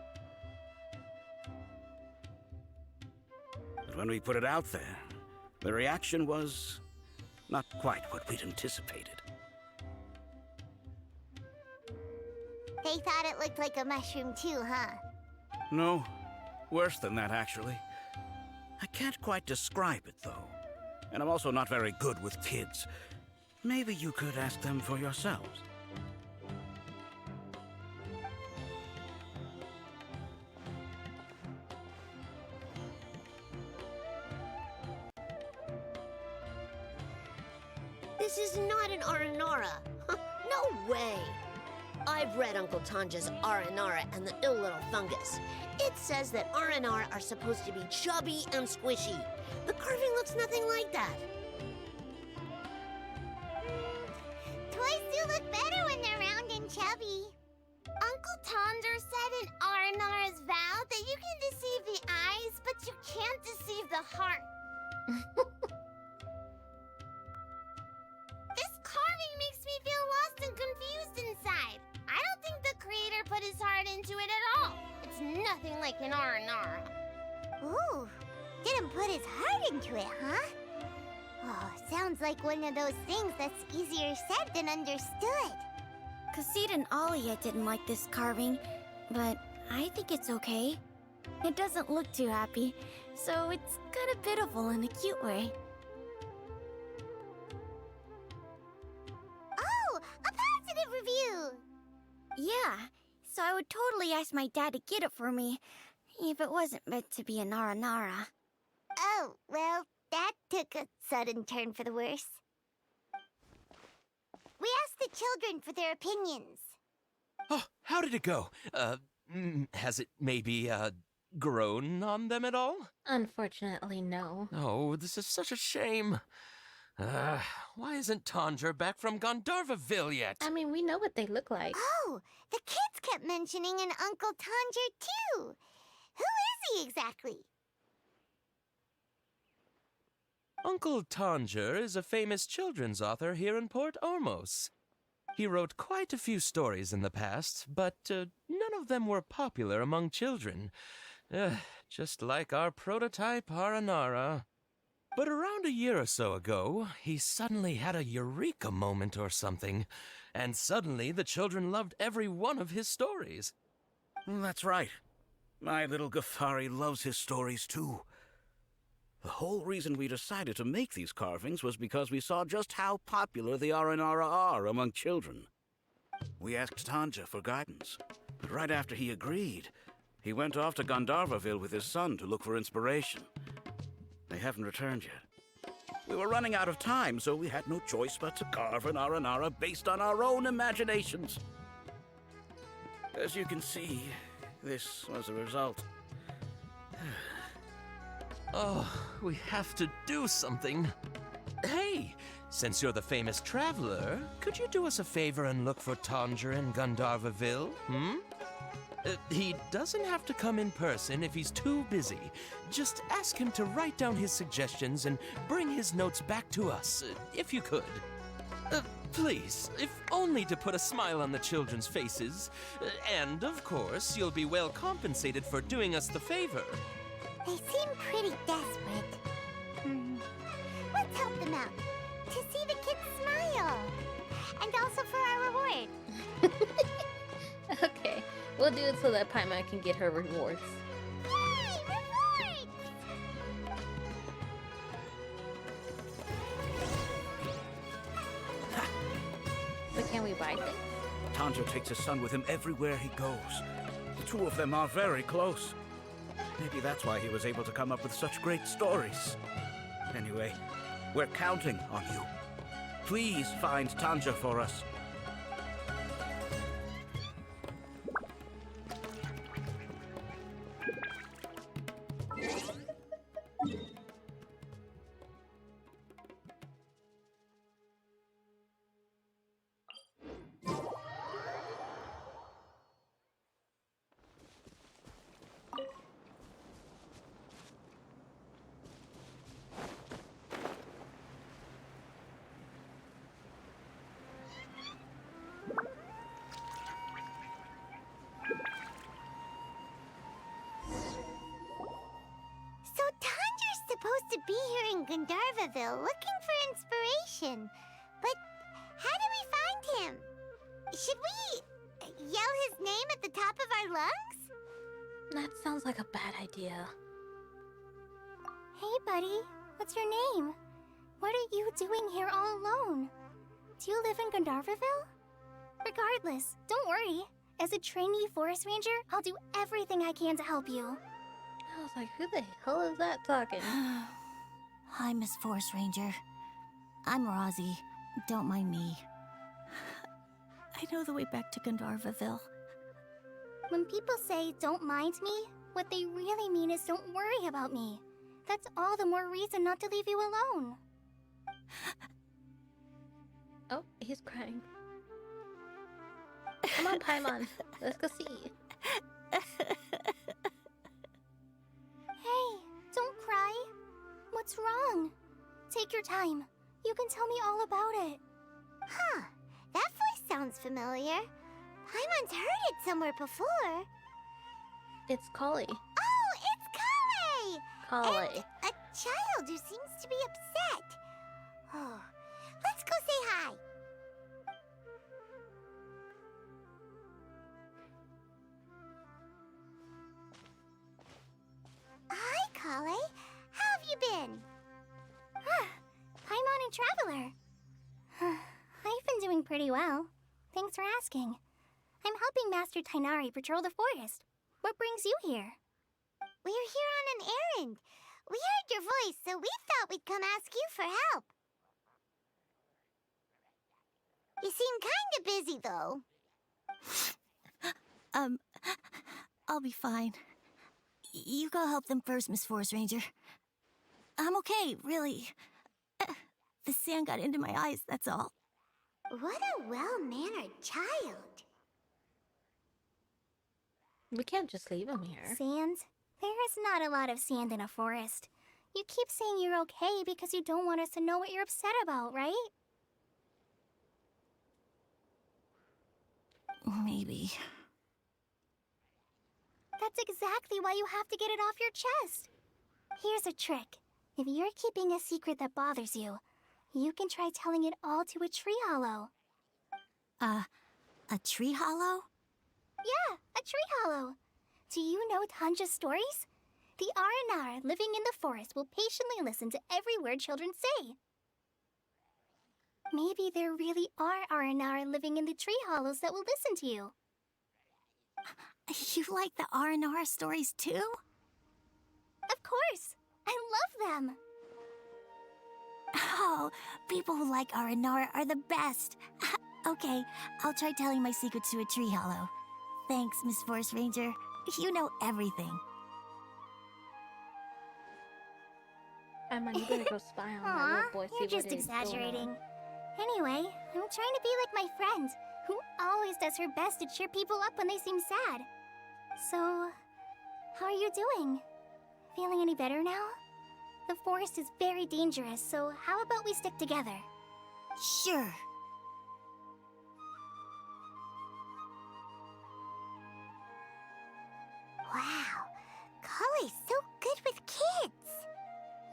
But when we put it out there, the reaction was not quite what we'd anticipated. They thought it looked like a mushroom too, huh? No, worse than that, actually. I can't quite describe it, though. And I'm also not very good with kids. Maybe you could ask them for yourselves. This is not an Aranara. No way. I've read Uncle Tanja's Aranara and the Ill Little Fungus. It says that Aranara are supposed to be chubby and squishy. The carving looks nothing like that. Toys do look better when they're round and chubby. Uncle Tonder said in Aranara's vow that you can deceive the eyes, but you can't deceive the heart. This carving makes me feel lost and confused inside. I don't think the creator put his heart into it at all. It's nothing like an Aranara. Ooh, didn't put his heart into it, huh? Oh, sounds like one of those things that's easier said than understood. Kassid and Alia didn't like this carving, but I think it's okay. It doesn't look too happy, so it's kind of pitiful in a cute way. Oh, a positive review! Yeah, so I would totally ask my dad to get it for me, if it wasn't meant to be an Aranara. Oh, well, that took a sudden turn for the worse. We asked the children for their opinions. Oh, how did it go? Has it maybe, grown on them at all? Unfortunately, no. Oh, this is such a shame. Why isn't Tondra back from Gandharvaville yet? I mean, we know what they look like. Oh, the kids kept mentioning an Uncle Tanger, too. Who is he exactly? Uncle Tanger is a famous children's author here in Port Ormos. He wrote quite a few stories in the past, but none of them were popular among children. Just like our prototype Aranara. But around a year or so ago, he suddenly had a eureka moment or something, and suddenly the children loved every one of his stories. That's right. My little Ghaffari loves his stories too. The whole reason we decided to make these carvings was because we saw just how popular the Aranara are among children. We asked Tanja for guidance, but right after he agreed, he went off to Gandharvaville with his son to look for inspiration. They haven't returned yet. We were running out of time, so we had no choice but to carve an Aranara based on our own imaginations. As you can see, this was the result. Oh, we have to do something. Hey, since you're the famous traveler, could you do us a favor and look for Tanger in Gandharvaville, he doesn't have to come in person if he's too busy. Just ask him to write down his suggestions and bring his notes back to us, if you could. Please, if only to put a smile on the children's faces. And, of course, you'll be well compensated for doing us the favor. They seem pretty desperate. Let's help them out. To see the kids smile. And also for our reward. Okay, we'll do it so that Paimon can get her rewards. Yay! Rewards! But can we buy things? Tanja takes his son with him everywhere he goes. The two of them are very close. Maybe that's why he was able to come up with such great stories. Anyway, we're counting on you. Please find Tanja for us. So Tandra's supposed to be here in Gandharvaville looking for inspiration. But how do we find him? Should we yell his name at the top of our lungs? That sounds like a bad idea. Hey, buddy. What's your name? What are you doing here all alone? Do you live in Gandharvaville? Regardless, don't worry. As a trainee forest ranger, I'll do everything I can to help you. I was like, who the hell is that talking? Hi, Miss Forest Ranger. I'm Rozzy. Don't mind me. I know the way back to Gandharvaville. When people say, don't mind me, what they really mean is don't worry about me. That's all the more reason not to leave you alone. Oh, he's crying. Come on, Paimon. Let's go see. Hey, don't cry. What's wrong? Take your time. You can tell me all about it. Huh. That voice sounds familiar. Paimon's heard it somewhere before. It's Collie. Oh, it's Collie! Collie. And a child who seems to be upset. Oh, let's go say hi. Hi, Collie. How have you been? Paimon and Traveler. I've been doing pretty well. Thanks for asking. I'm helping Master Tighnari patrol the forest. What brings you here? We're here on an errand. We heard your voice, so we thought we'd come ask you for help. You seem kinda busy, though. I'll be fine. You go help them first, Miss Forest Ranger. I'm okay, really. The sand got into my eyes, that's all. What a well-mannered child. We can't just leave him here. Sand? There is not a lot of sand in a forest. You keep saying you're okay because you don't want us to know what you're upset about, right? Maybe. That's exactly why you have to get it off your chest. Here's a trick. If you're keeping a secret that bothers you, you can try telling it all to a tree hollow. A tree hollow? Yeah, a tree hollow. Do you know Tanja's stories? The Aranara living in the forest will patiently listen to every word children say. Maybe there really are Aranara living in the tree hollows that will listen to you. You like the Aranara stories too? Of course! I love them! Oh, people who like Aranara are the best! Okay, I'll try telling my secrets to a tree hollow. Thanks, Miss Forest Ranger. You know everything. Paimon, you better go spy on that little boy. You're just exaggerating. Anyway, I'm trying to be like my friend, who always does her best to cheer people up when they seem sad. So, how are you doing? Feeling any better now? The forest is very dangerous, so how about we stick together? Sure. Wow, Collie's so good with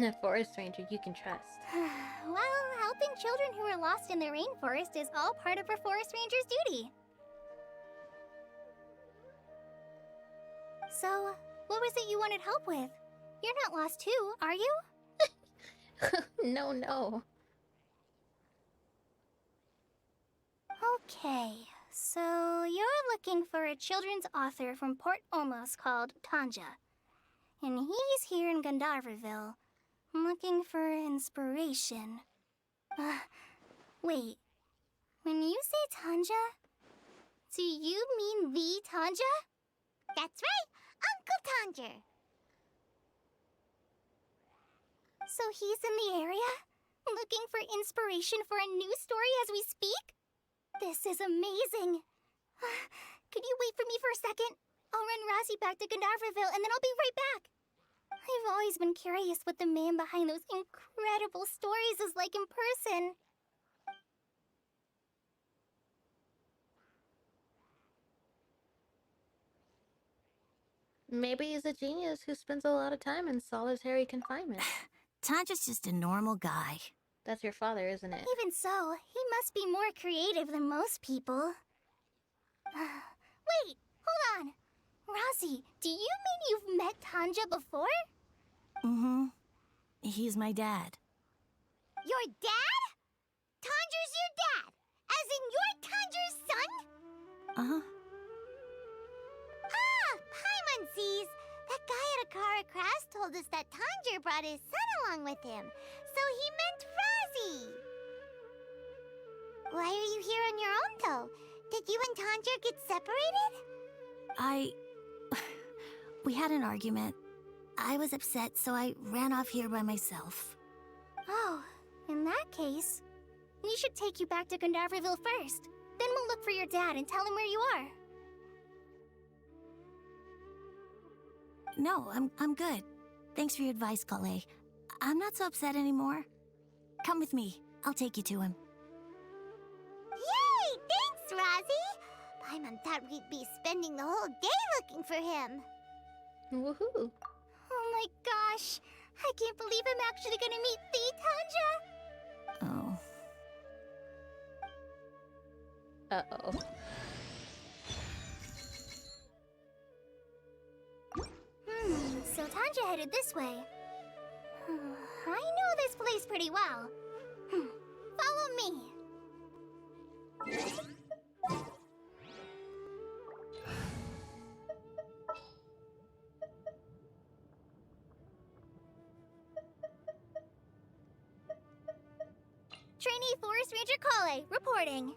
A forest ranger you can trust. Well, helping children who are lost in the rainforest is all part of a forest ranger's duty. So, what was it you wanted help with? You're not lost too, are you? No, no. Okay, so you're looking for a children's author from Port Olmos called Tanja. And he's here in Gandharville, looking for inspiration. Wait, when you say Tanja, do you mean the Tanja? That's right, Uncle Tanger. So he's in the area, looking for inspiration for a new story as we speak? This is amazing. Could you wait for me for a second? I'll run Razzie back to Gandharville and then I'll be right back. I've always been curious what the man behind those incredible stories is like in person. Maybe he's a genius who spends a lot of time in solitary confinement. Tanja's just a normal guy. That's your father, isn't it? Even so, he must be more creative than most people. Wait, hold on. Razzie, do you mean you've met Tanja before? Mm-hmm. He's my dad. Your dad? Tanger's your dad? As in you're Tanger's son? Uh-huh. Ah, Paimonsees! That guy at Akara Crass told us that Tanger brought his son along with him. So he meant Razzie. Why are you here on your own, though? Did you and Tanger get separated? We had an argument. I was upset, so I ran off here by myself. Oh, in that case, we should take you back to Gandharville first. Then we'll look for your dad and tell him where you are. No, I'm good. Thanks for your advice, Kale. I'm not so upset anymore. Come with me. I'll take you to him. Yay! Thanks, Razzie! Paimon thought we'd be spending the whole day looking for him. Woohoo! Oh my gosh! I can't believe I'm actually gonna meet the Tanja! Oh. Uh-oh. So Tanja headed this way. I know this place pretty well. Follow me. Trainee Forest Ranger Kale, reporting.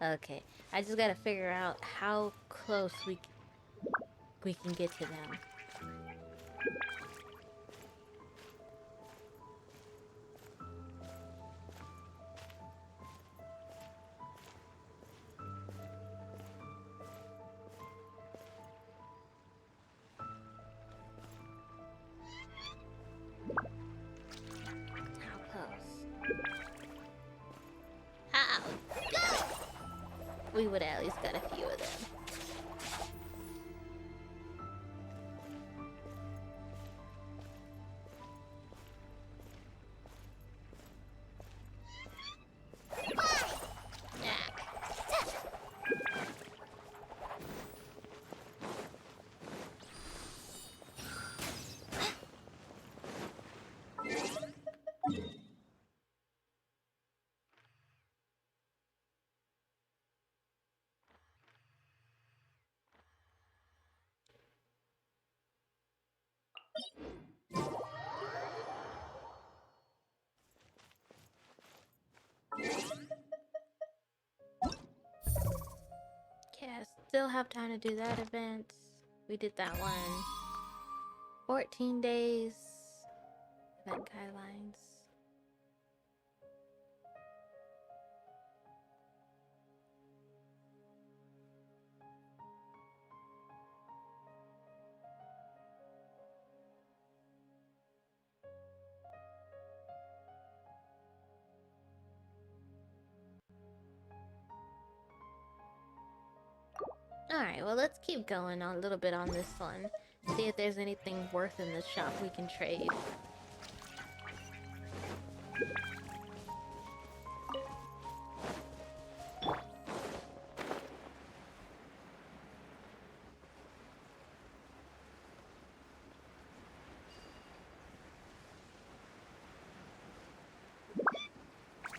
Okay, I just gotta figure out how close we can get to them. How close? How? Go! We would at least got a few of them. still have time to do that event. We did that one. 14 days. Event guidelines. Alright, well, let's keep going on a little bit on this one. See if there's anything worth in the shop we can trade.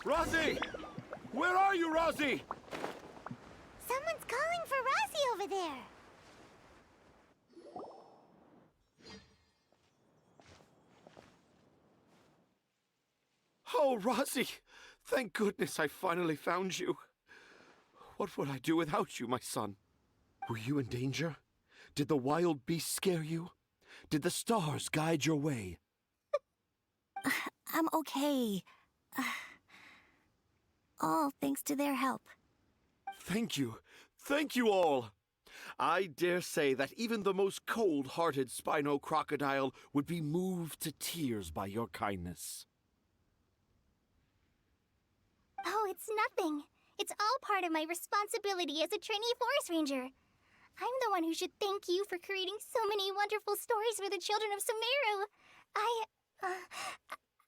Rosie! Where are you, Rosie? Someone's calling for Rosie over there. Oh, Rosie! Thank goodness I finally found you. What would I do without you, my son? Were you in danger? Did the wild beasts scare you? Did the stars guide your way? I'm okay. All thanks to their help. Thank you. Thank you all. I dare say that even the most cold-hearted Spino crocodile would be moved to tears by your kindness. Oh, it's nothing. It's all part of my responsibility as a trainee forest ranger. I'm the one who should thank you for creating so many wonderful stories for the children of Sumeru. I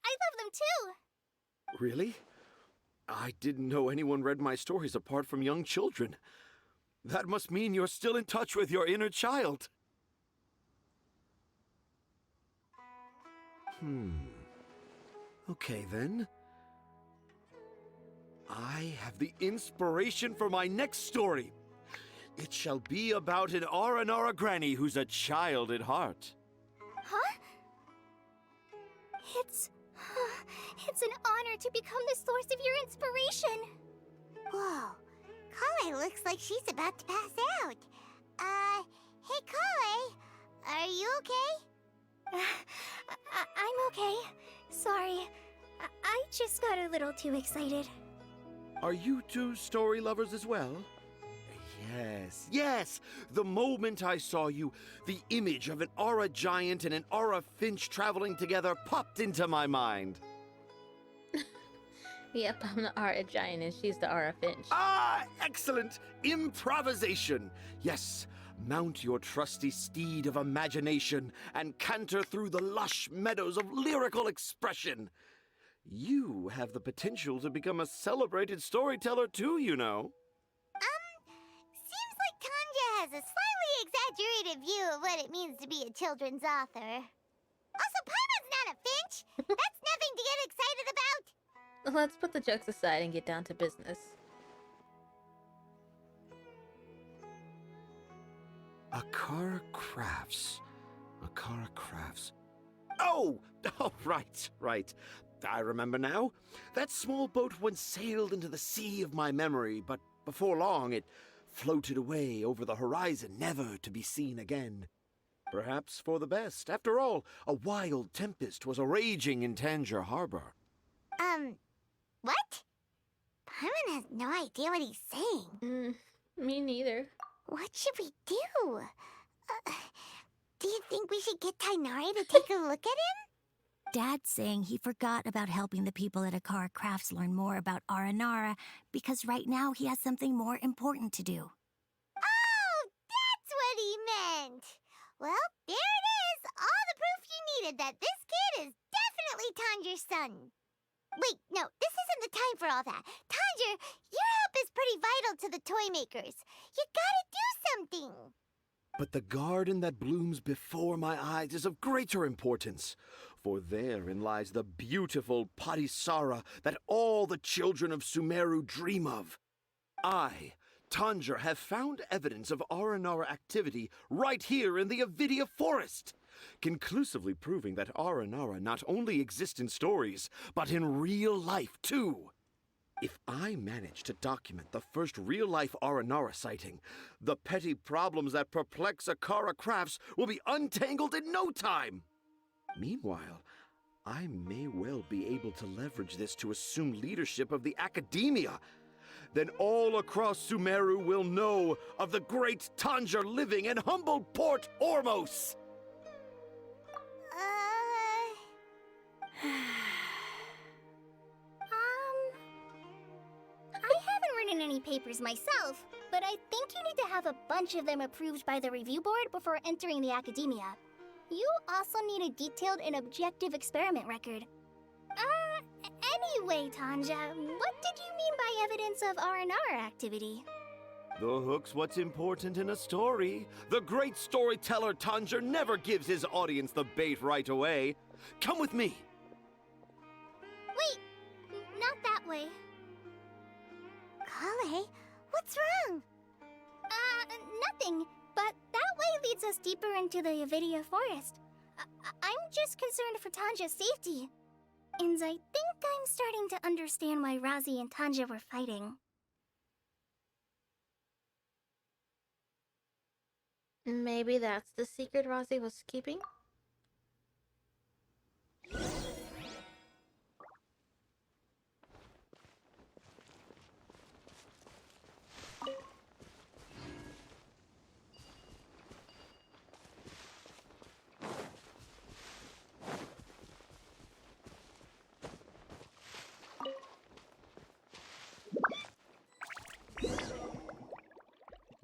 love them too. Really? I didn't know anyone read my stories apart from young children. That must mean you're still in touch with your inner child. Okay, then. I have the inspiration for my next story. It shall be about an Aranara granny who's a child at heart. Huh? It's an honor to become the source of your inspiration. Whoa. Kale looks like she's about to pass out. Hey Kale, are you okay? I'm okay. Sorry. I just got a little too excited. Are you two story lovers as well? Yes, yes! The moment I saw you, the image of an aura giant and an aura finch traveling together popped into my mind. Yep, I'm the Aura Giant and she's the Aura Finch. Ah, excellent! Improvisation! Yes, mount your trusty steed of imagination and canter through the lush meadows of lyrical expression. You have the potential to become a celebrated storyteller too, you know. Seems like Tanja has a slightly exaggerated view of what it means to be a children's author. Also, Paimon's not a finch! That's nothing to get excited about! Let's put the jokes aside and get down to business. Akara Crafts. Akara Crafts. Oh, right. I remember now. That small boat once sailed into the sea of my memory, but before long it floated away over the horizon, never to be seen again. Perhaps for the best. After all, a wild tempest was a-raging in Tangier Harbor. What? Paimon has no idea what he's saying. Me neither. What should we do? Do you think we should get Tainari to take a look at him? Dad's saying he forgot about helping the people at Akara Crafts learn more about Aranara because right now he has something more important to do. Oh, that's what he meant! Well, there it is! All the proof you needed that this kid is definitely Tanger's son. Wait, no, this isn't the time for all that. Tanger, your help is pretty vital to the toy makers. You gotta do something. But the garden that blooms before my eyes is of greater importance, for therein lies the beautiful Patisara that all the children of Sumeru dream of. I, Tanger, have found evidence of Aranara activity right here in the Avidia Forest, conclusively proving that Aranara not only exist in stories, but in real life too. If I manage to document the first real-life Aranara sighting, the petty problems that perplex Akara Crafts will be untangled in no time! Meanwhile, I may well be able to leverage this to assume leadership of the Academia. Then all across Sumeru will know of the great Tanger living in humble Port Ormos! I haven't written any papers myself, but I think you need to have a bunch of them approved by the review board before entering the Academia. You also need a detailed and objective experiment record. Anyway, Tanja, what did you mean by evidence of R&R activity? The hook's what's important in a story. The great storyteller Tanger never gives his audience the bait right away. Come with me. Wait, not that way. Kale, what's wrong? Nothing, but that way leads us deeper into the Avidia forest. I'm just concerned for Tanja's safety. And I think I'm starting to understand why Razi and Tanja were fighting. Maybe that's the secret Razi was keeping?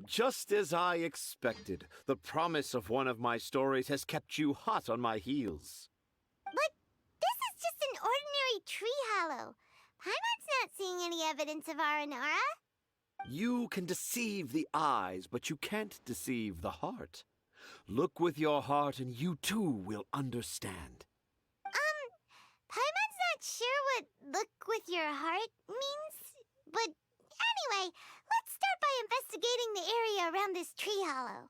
Just as I expected, the promise of one of my stories has kept you hot on my heels. But this is just an ordinary tree hollow. Paimon's not seeing any evidence of Aranara. You can deceive the eyes, but you can't deceive the heart. Look with your heart and you too will understand. Paimon's not sure what look with your heart means, but anyway, let's start by investigating the area around this tree hollow.